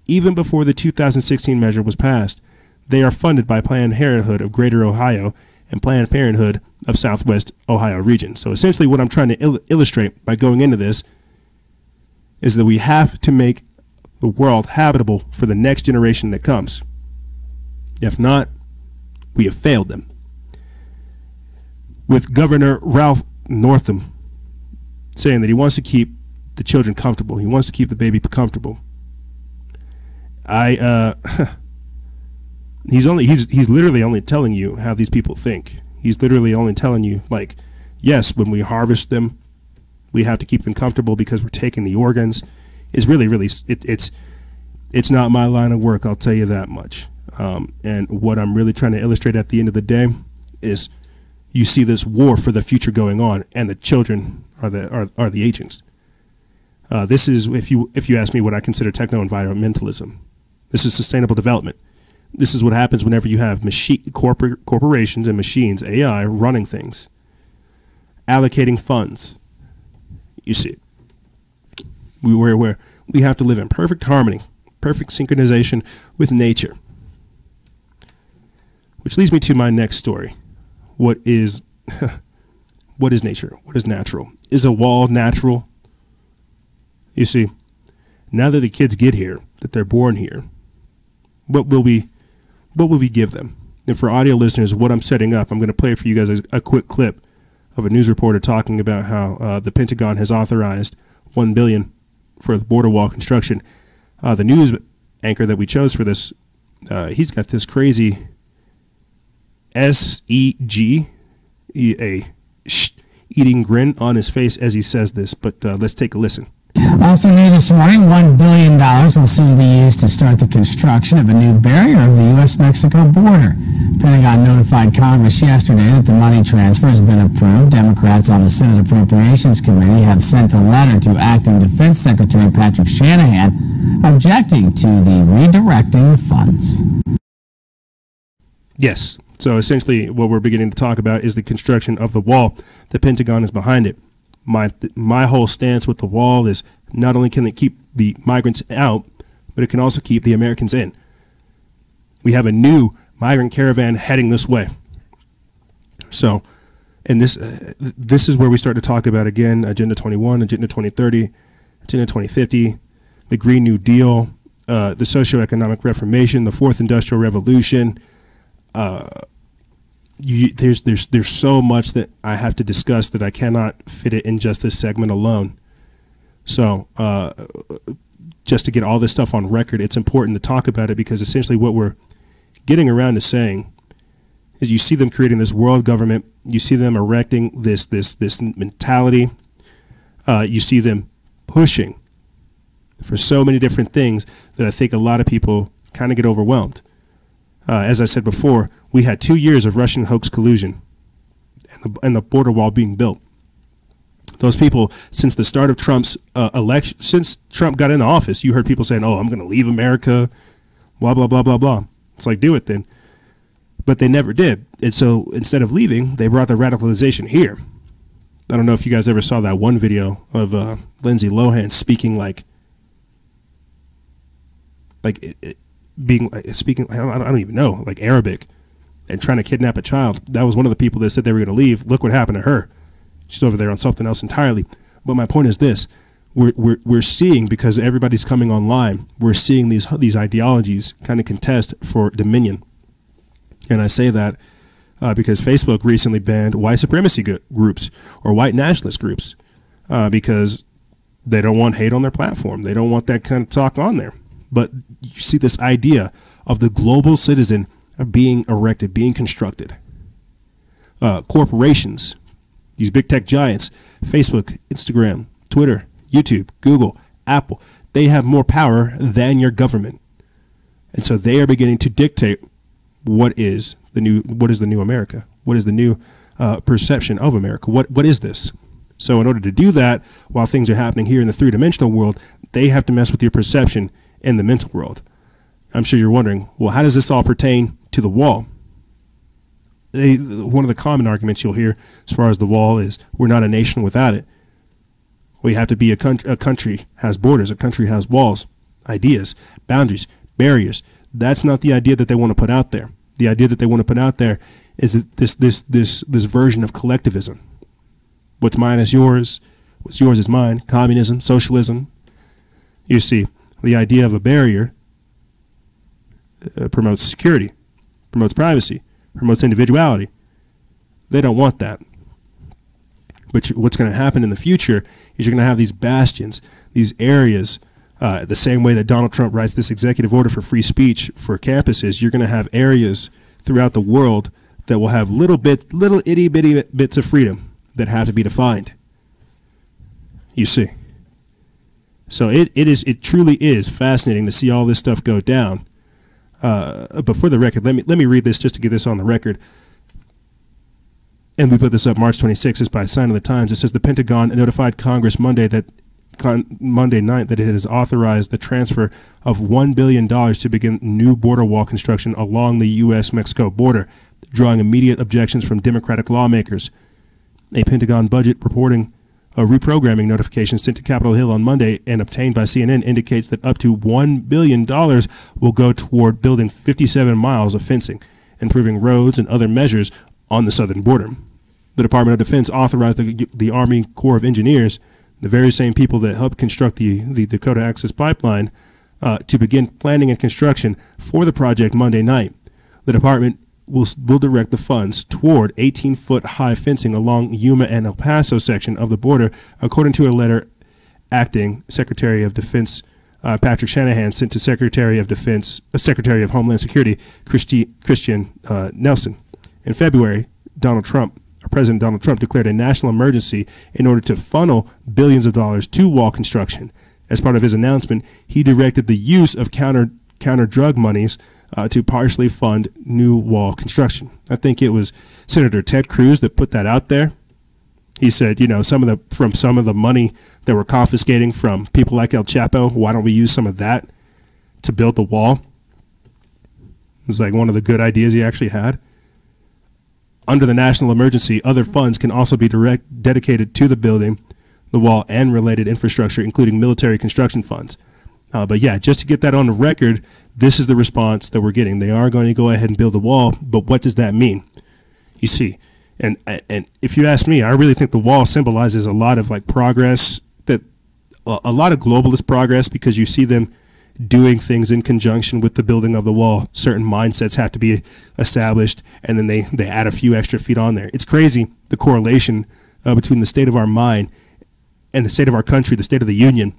even before the 2016 measure was passed. They are funded by Planned Parenthood of Greater Ohio and Planned Parenthood of Southwest Ohio region. So essentially what I'm trying to illustrate by going into this is that we have to make the world habitable for the next generation that comes. If not, we have failed them. With Governor Ralph Northam saying that he wants to keep the children comfortable. He wants to keep the baby comfortable. He's literally only telling you how these people think. He's literally only telling you, like, yes, when we harvest them, we have to keep them comfortable because we're taking the organs. It's really, it's not my line of work, I'll tell you that much. And what I'm really trying to illustrate at the end of the day is you see this war for the future going on, and the children are the agents. This is, if you ask me, what I consider techno-environmentalism. This is sustainable development. This is what happens whenever you have corporations and machines, AI, running things, allocating funds. You see, where we have to live in perfect harmony, perfect synchronization with nature. Which leads me to my next story. What is nature? What is natural? Is a wall natural? You see, now that the kids get here, that they're born here, what will we give them? And for audio listeners, what I'm setting up, I'm going to play for you guys a quick clip of a news reporter talking about how the Pentagon has authorized $1 billion for the border wall construction. The news anchor that we chose for this, he's got this crazy SEG, eating grin on his face as he says this, but let's take a listen. Also new this morning, $1 billion will soon be used to start the construction of a new barrier of the U.S.-Mexico border. Pentagon notified Congress yesterday that the money transfer has been approved. Democrats on the Senate Appropriations Committee have sent a letter to Acting Defense Secretary Patrick Shanahan objecting to the redirecting of funds. Yes. So essentially what we're beginning to talk about is the construction of the wall. The Pentagon is behind it. My whole stance with the wall is not only can it keep the migrants out, but it can also keep the Americans in. We have a new migrant caravan heading this way. So, and this is where we start to talk about, again, Agenda 21, Agenda 2030, Agenda 2050, the Green New Deal, the socioeconomic reformation, the Fourth Industrial Revolution. There's so much that I have to discuss that I cannot fit it in just this segment alone. So just to get all this stuff on record, it's important to talk about it, because essentially what we're getting around to saying is you see them creating this world government, you see them erecting this mentality, you see them pushing for so many different things that I think a lot of people kind of get overwhelmed. As I said before, we had 2 years of Russian hoax collusion and the border wall being built. Those people, since the start of Trump's election, since Trump got into office, you heard people saying, oh, I'm going to leave America, blah, blah, blah, blah, blah. It's like, do it then. But they never did. And so instead of leaving, they brought the radicalization here. I don't know if you guys ever saw that one video of Lindsay Lohan speaking speaking, I don't even know, like Arabic, and trying to kidnap a child. That was one of the people that said they were going to leave. Look what happened to her. She's over there on something else entirely. But my point is this: we're seeing, because everybody's coming online, we're seeing these ideologies kind of contest for dominion. And I say that because Facebook recently banned white supremacy groups or white nationalist groups because they don't want hate on their platform. They don't want that kind of talk on there. But you see this idea of the global citizen being erected, being constructed. Corporations, these big tech giants, Facebook, Instagram, Twitter, YouTube, Google, Apple, they have more power than your government. And so they are beginning to dictate what is the new America? What is the new perception of America? What is this? So in order to do that, while things are happening here in the three-dimensional world, they have to mess with your perception in the mental world. I'm sure you're wondering, well, how does this all pertain to the wall? One of the common arguments you'll hear as far as the wall is, we're not a nation without it. We have to be a country has borders, a country has walls, ideas, boundaries, barriers. That's not the idea that they want to put out there. The idea that they want to put out there is that this version of collectivism. What's mine is yours, what's yours is mine, communism, socialism. You see, the idea of a barrier promotes security, promotes privacy, promotes individuality. They don't want that. But what's going to happen in the future is you're going to have these bastions, these areas, the same way that Donald Trump writes this executive order for free speech for campuses. You're going to have areas throughout the world that will have little itty bitty bits of freedom that have to be defined. You see. So it truly is fascinating to see all this stuff go down. But for the record, let me read this just to get this on the record. And we put this up March 26th. It's by Sign of the Times. It says the Pentagon notified Congress Monday night that it has authorized the transfer of $1 billion to begin new border wall construction along the U.S.-Mexico border, drawing immediate objections from Democratic lawmakers. A Pentagon budget reporting a reprogramming notification sent to Capitol Hill on Monday and obtained by CNN indicates that up to $1 billion will go toward building 57 miles of fencing, improving roads, and other measures on the southern border. The Department of Defense authorized the Army Corps of Engineers, the very same people that helped construct the Dakota Access Pipeline, to begin planning and construction for the project Monday night. The department will direct the funds toward 18-foot high fencing along Yuma and El Paso section of the border, according to a letter acting Secretary of Defense Patrick Shanahan sent to Secretary of Homeland Security Christian Nelson. In February, President Donald Trump declared a national emergency in order to funnel billions of dollars to wall construction. As part of his announcement, he directed the use of counter drug monies to partially fund new wall construction. I think it was Senator Ted Cruz that put that out there. He said, some of the money that we're confiscating from people like El Chapo, why don't we use some of that to build the wall? It's like one of the good ideas he actually had. Under the national emergency, other funds can also be dedicated to the building, the wall, and related infrastructure, including military construction funds. But yeah, just to get that on the record, this is the response that we're getting. They are going to go ahead and build a wall, but what does that mean? You see, and if you ask me, I really think the wall symbolizes a lot of like progress, that a lot of globalist progress, because you see them doing things in conjunction with the building of the wall. Certain mindsets have to be established, and then they add a few extra feet on there. It's crazy, the correlation between the state of our mind and the state of our country, the state of the union,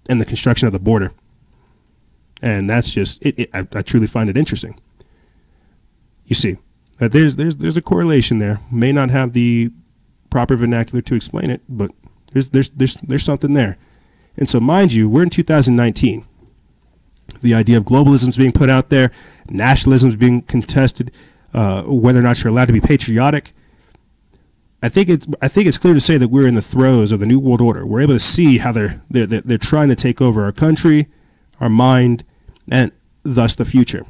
and the construction of the border. And that's just, I truly find it interesting. You see, there's a correlation there. May not have the proper vernacular to explain it, but there's something there. And so, mind you, we're in 2019. The idea of globalism is being put out there, nationalism is being contested, whether or not you're allowed to be patriotic. I think it's clear to say that we're in the throes of the New World Order. We're able to see how they're trying to take over our country, our mind, and thus the future.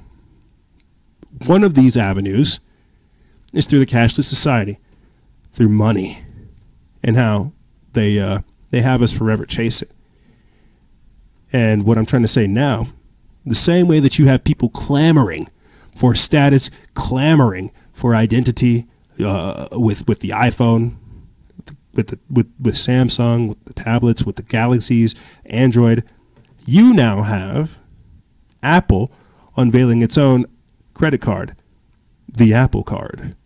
One of these avenues is through the cashless society, through money, and how they have us forever chase it. And what I'm trying to say now, the same way that you have people clamoring for status, clamoring for identity, with the iPhone, with Samsung, with the tablets, with the Galaxies, Android, you now have Apple unveiling its own credit card, the Apple Card.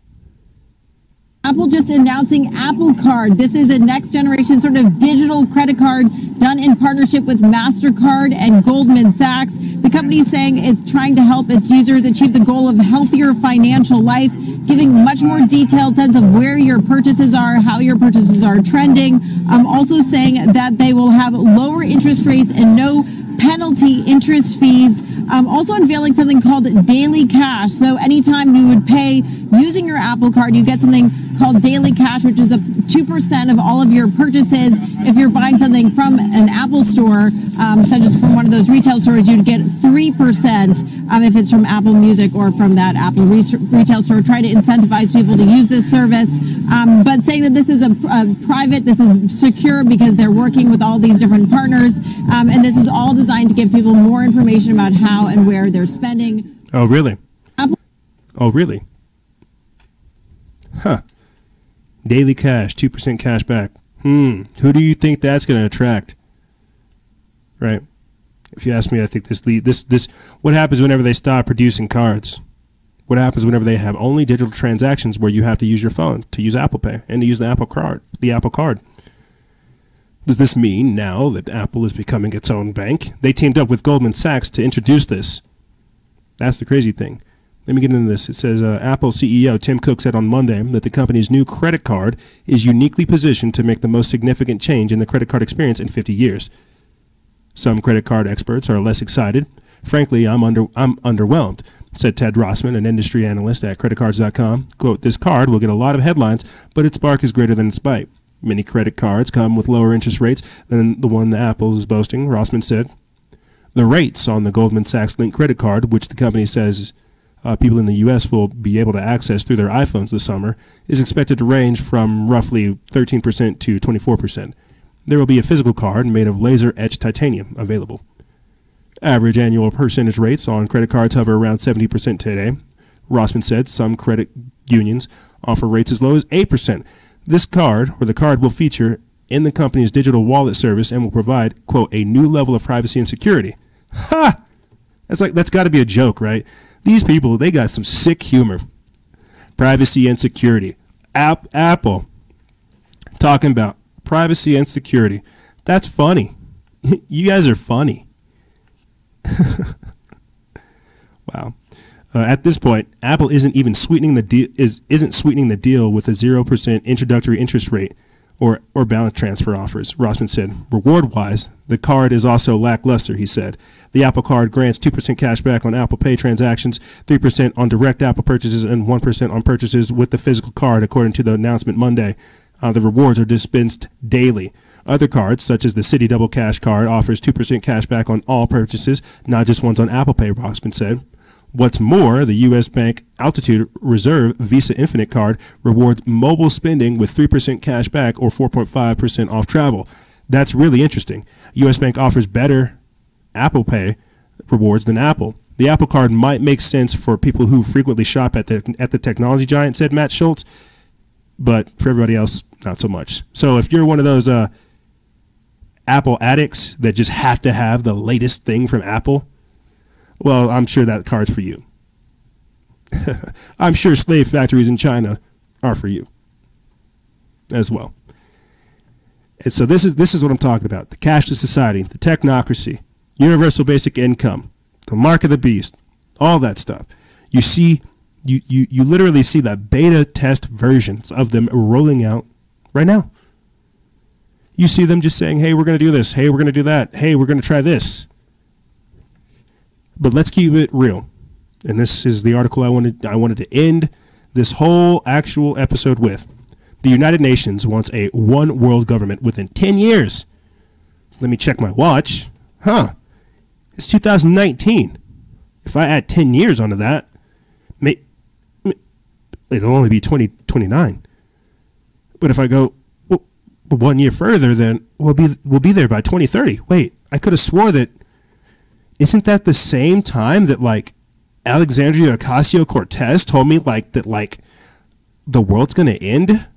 Apple just announcing Apple Card. This is a next generation sort of digital credit card done in partnership with MasterCard and Goldman Sachs. The company is saying it's trying to help its users achieve the goal of a healthier financial life, giving much more detailed sense of where your purchases are, how your purchases are trending. Also saying that they will have lower interest rates and no penalty interest fees. Also unveiling something called Daily Cash. So anytime you would pay using your Apple Card, you get something called Daily Cash, which is 2% of all of your purchases. If you're buying something from an Apple store, such as from one of those retail stores, you'd get 3% if it's from Apple Music or from that Apple retail store. Try to incentivize people to use this service, but saying that this is a private, this is secure because they're working with all these different partners, and this is all designed to give people more information about how and where they're spending. Oh, really? Oh, really? Huh. Daily Cash, 2% cash back. Who do you think that's going to attract? Right? If you ask me, I think this what happens whenever they stop producing cards? What happens whenever they have only digital transactions where you have to use your phone to use Apple Pay and to use the Apple Card? Does this mean now that Apple is becoming its own bank? They teamed up with Goldman Sachs to introduce this. That's the crazy thing. Let me get into this. It says Apple CEO Tim Cook said on Monday that the company's new credit card is uniquely positioned to make the most significant change in the credit card experience in 50 years. Some credit card experts are less excited. Frankly, I'm underwhelmed, said Ted Rossman, an industry analyst at creditcards.com. Quote, this card will get a lot of headlines, but its spark is greater than its bite. Many credit cards come with lower interest rates than the one that Apple is boasting, Rossman said. The rates on the Goldman Sachs Link credit card, which the company says people in the U.S. will be able to access through their iPhones this summer, is expected to range from roughly 13% to 24%. There will be a physical card made of laser-etched titanium available. Average annual percentage rates on credit cards hover around 70% today. Rossman said some credit unions offer rates as low as 8%. This card, or the card, will feature in the company's digital wallet service and will provide, quote, a new level of privacy and security. Ha! That's got to be a joke, right? These people, they got some sick humor. Privacy and security. Apple talking about privacy and security. That's funny. You guys are funny. Wow. At this point, Apple isn't even sweetening the deal with a 0% introductory interest rate or balance transfer offers. Rossman said, reward-wise, the card is also lackluster, he said. The Apple Card grants 2% cash back on Apple Pay transactions, 3% on direct Apple purchases, and 1% on purchases with the physical card, according to the announcement Monday. The rewards are dispensed daily. Other cards, such as the Citi Double Cash card, offers 2% cash back on all purchases, not just ones on Apple Pay, Rossman said. What's more, the U.S. Bank Altitude Reserve Visa Infinite card rewards mobile spending with 3% cash back or 4.5% off travel. That's really interesting. U.S. Bank offers better Apple Pay rewards than Apple. The Apple Card might make sense for people who frequently shop at the technology giant, said Matt Schultz, but for everybody else, not so much. So if you're one of those Apple addicts that just have to have the latest thing from Apple, well, I'm sure that card's for you. I'm sure slave factories in China are for you as well. And so this is what I'm talking about. The cashless society, the technocracy, universal basic income, the mark of the beast, all that stuff. You see, you literally see the beta test versions of them rolling out right now. You see them just saying, hey, we're going to do this. Hey, we're going to do that. Hey, we're going to try this. But let's keep it real. And this is the article I wanted to end this whole actual episode with. The United Nations wants a one world government within 10 years. Let me check my watch. It's 2019. If I add 10 years onto that, it'll only be 2029. But if I go 1 year further, then we'll be there by 2030. Wait, I could have swore that. Isn't that the same time that like Alexandria Ocasio-Cortez told me that the world's gonna end?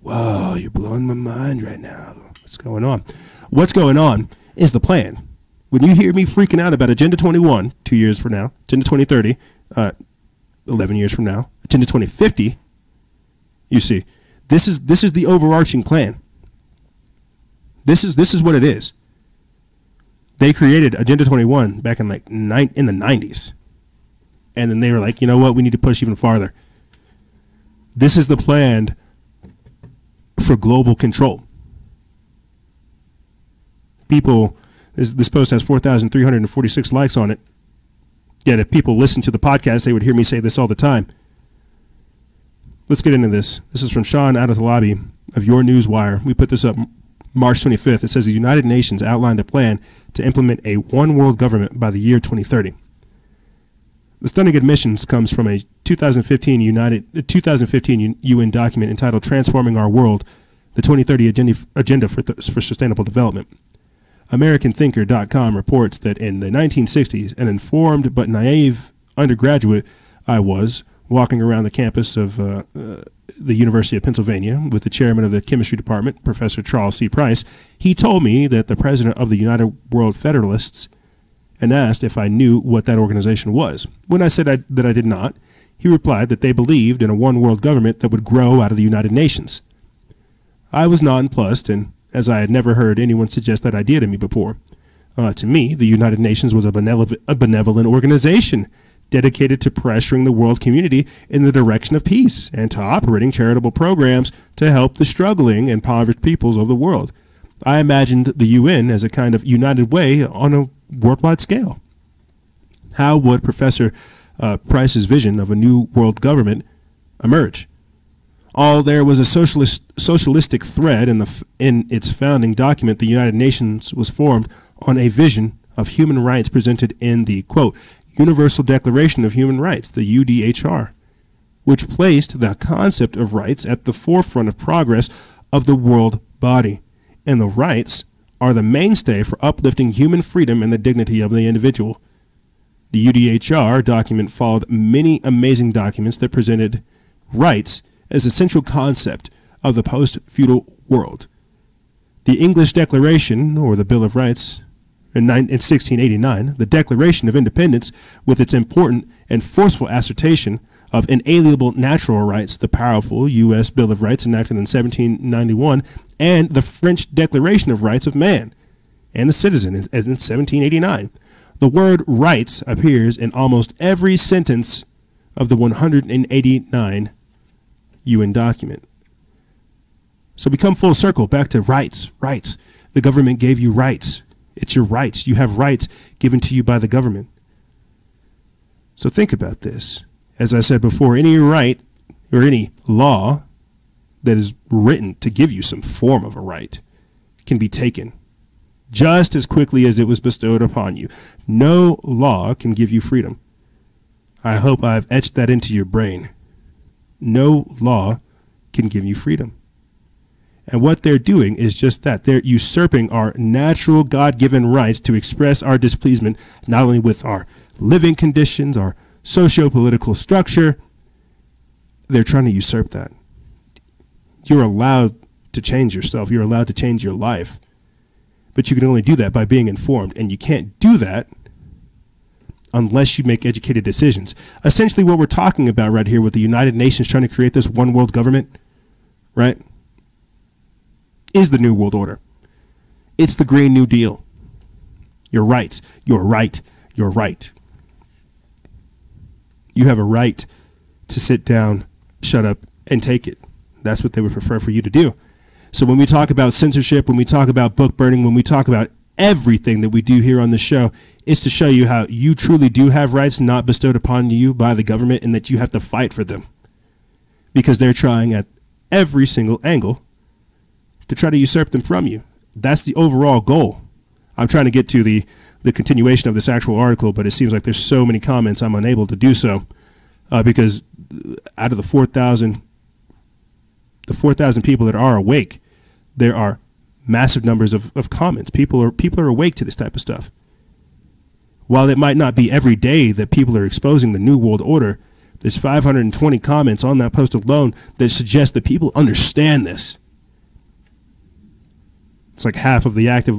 Whoa, you're blowing my mind right now. What's going on? What's going on is the plan. When you hear me freaking out about Agenda 21, 2 years from now, Agenda 2030, 11 years from now, Agenda 2050, you see, this is the overarching plan. This is what it is. They created Agenda 21 back in the 90s. And then they were like, you know what? We need to push even farther. This is the plan for global control. People, this post has 4,346 likes on it. Yet if people listen to the podcast, they would hear me say this all the time. Let's get into this. This is from Sean out of the lobby of Your Newswire. We put this up March 25th. It says the United Nations outlined a plan to implement a one-world government by the year 2030. The stunning admissions comes from a 2015 UN document entitled Transforming Our World, the 2030 Agenda for Sustainable Development. AmericanThinker.com reports that in the 1960s, an informed but naive undergraduate I was, walking around the campus of the University of Pennsylvania with the chairman of the chemistry department, Professor Charles C. Price, he told me that the president of the United World Federalists and asked if I knew what that organization was. When I said that I did not, he replied that they believed in a one-world government that would grow out of the United Nations. I was nonplussed, and as I had never heard anyone suggest that idea to me before. To me, the United Nations was a benevolent organization dedicated to pressuring the world community in the direction of peace and to operating charitable programs to help the struggling and impoverished peoples of the world. I imagined the UN as a kind of united way on a worldwide scale. How would Professor Price's vision of a new world government emerge? There was a socialistic thread in its founding document. The United Nations was formed on a vision of human rights presented in the, quote, Universal Declaration of Human Rights, the UDHR, which placed the concept of rights at the forefront of progress of the world body. And the rights are the mainstay for uplifting human freedom and the dignity of the individual. The UDHR document followed many amazing documents that presented rights as a central concept of the post-feudal world. The English Declaration, or the Bill of Rights, in 1689, the Declaration of Independence, with its important and forceful assertion of inalienable natural rights, the powerful U.S. Bill of Rights enacted in 1791, and the French Declaration of Rights of Man and the Citizen in 1789. The word rights appears in almost every sentence of the 189 UN document. So we come full circle back to rights, rights. The government gave you rights. It's your rights. You have rights given to you by the government. So think about this. As I said before, any right or any law that is written to give you some form of a right can be taken just as quickly as it was bestowed upon you. No law can give you freedom. I hope I've etched that into your brain. No law can give you freedom. And what they're doing is just that. They're usurping our natural God-given rights to express our displeasement, not only with our living conditions, our socio-political structure. They're trying to usurp that. You're allowed to change yourself. You're allowed to change your life. But you can only do that by being informed. And you can't do that unless you make educated decisions. Essentially what we're talking about right here with the United Nations trying to create this one world government, right, is the New World Order. It's the Green New Deal. Your rights. You're right. You're right. You have a right to sit down, shut up, and take it. That's what they would prefer for you to do. So when we talk about censorship, when we talk about book burning, when we talk about everything that we do here on the show, is to show you how you truly do have rights not bestowed upon you by the government, and that you have to fight for them because they're trying at every single angle to try to usurp them from you. That's the overall goal. I'm trying to get to the continuation of this actual article, but it seems like there's so many comments I'm unable to do so because out of the 4,000 people that are awake, there are massive numbers of comments. People are awake to this type of stuff. While it might not be every day that people are exposing the New World Order, there's 520 comments on that post alone that suggest that people understand this. It's like half of the active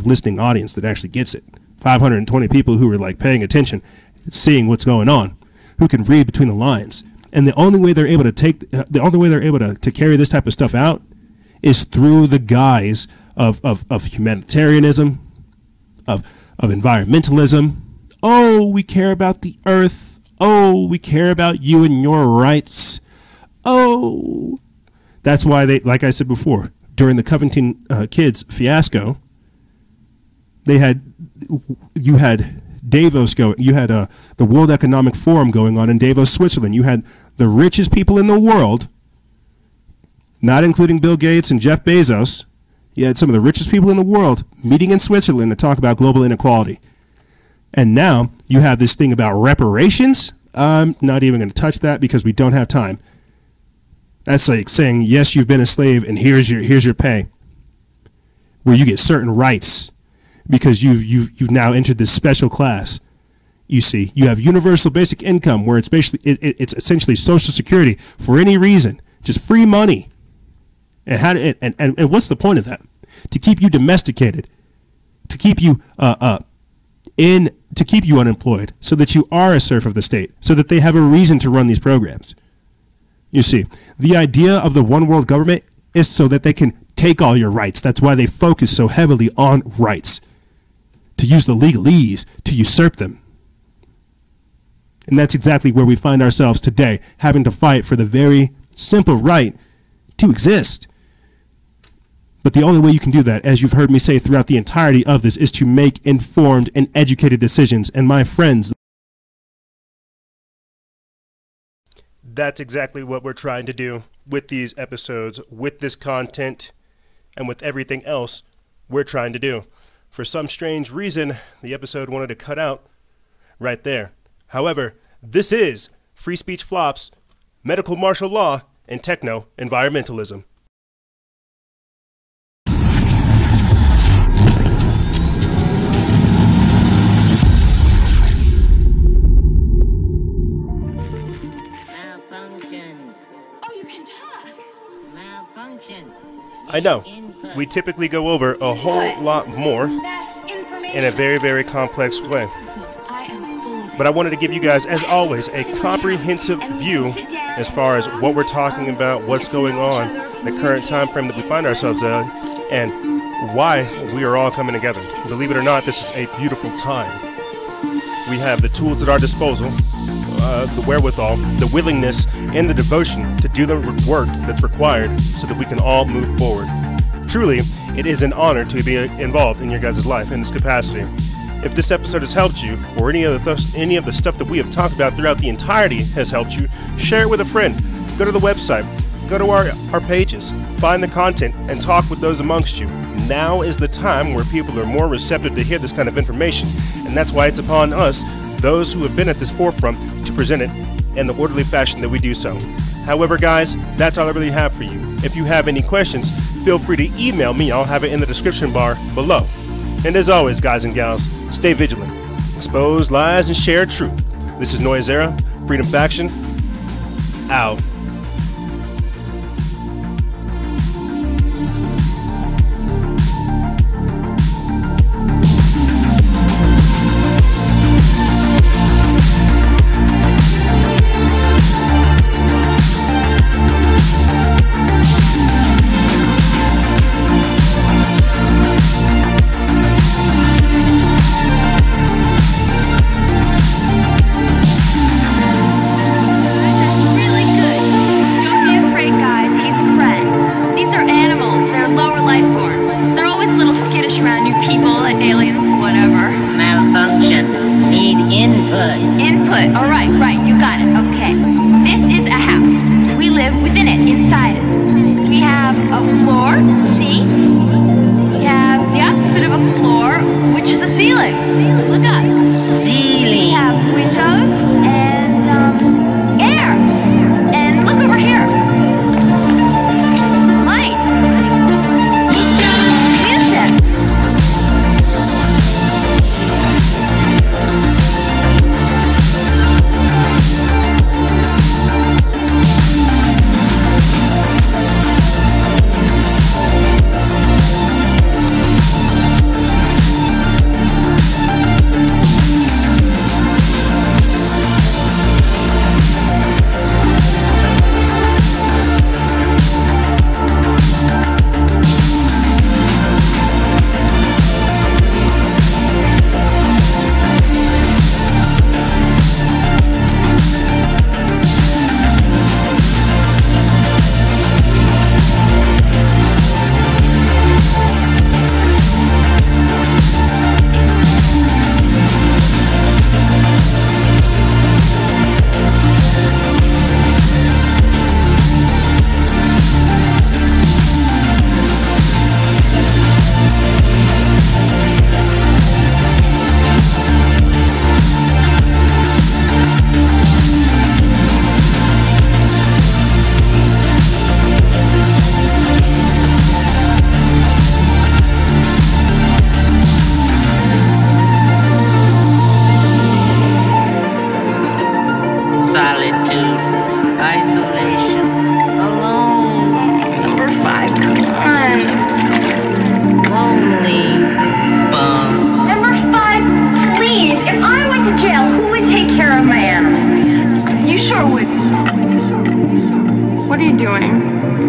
listening audience that actually gets it. 520 people who are like paying attention, seeing what's going on, who can read between the lines. And the only way they're able to carry this type of stuff out is through the guise of humanitarianism, of environmentalism. Oh, we care about the earth. Oh, we care about you and your rights. Oh, that's why they, like I said before, during the Covington kids fiasco, you had Davos going. You had the World Economic Forum going on in Davos, Switzerland. You had the richest people in the world, not including Bill Gates and Jeff Bezos. You had some of the richest people in the world meeting in Switzerland to talk about global inequality. And now you have this thing about reparations. I'm not even going to touch that because we don't have time. That's like saying, yes, you've been a slave and here's your pay, where you get certain rights because you've now entered this special class. You see, you have universal basic income, where it's it's essentially Social Security for any reason, just free money. And what's the point of that? To keep you domesticated, to keep you to keep you unemployed, so that you are a serf of the state, so that they have a reason to run these programs. You see, the idea of the one world government is so that they can take all your rights. That's why they focus so heavily on rights, to use the legalese to usurp them. And that's exactly where we find ourselves today, having to fight for the very simple right to exist. But the only way you can do that, as you've heard me say throughout the entirety of this, is to make informed and educated decisions. And my friends, that's exactly what we're trying to do with these episodes, with this content, and with everything else we're trying to do. For some strange reason, the episode wanted to cut out right there. However, this is Free Speech Flops, Medical Martial Law, and Techno-Environmentalism. I know, we typically go over a whole lot more in a very, very complex way. But I wanted to give you guys, as always, a comprehensive view as far as what we're talking about, what's going on, the current time frame that we find ourselves in, and why we are all coming together. Believe it or not, this is a beautiful time. We have the tools at our disposal, the wherewithal, the willingness, and the devotion to do the work that's required so that we can all move forward. Truly, it is an honor to be involved in your guys' life in this capacity. If this episode has helped you, or any of the stuff that we have talked about throughout the entirety has helped you, share it with a friend. Go to the website, go to our pages, find the content, and talk with those amongst you. Now is the time where people are more receptive to hear this kind of information, and that's why it's upon us, those who have been at this forefront, to present it in the orderly fashion that we do so. However, guys, that's all I really have for you. If you have any questions, feel free to email me. I'll have it in the description bar below. And as always, guys and gals, stay vigilant, expose lies, and share truth. This is Noise Era, Freedom Faction, out. All right, you got it. Okay. This is a house. We live within it, inside it. We have a floor, see? We have the opposite of a floor, which is a ceiling. Look up. Ceiling. We have windows and air. And look over here. Light. Music.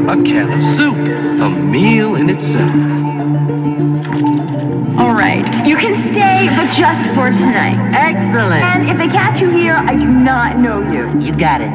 A can of soup, a meal in itself. All right, you can stay, but just for tonight. Excellent. And if they catch you here, I do not know you. You got it.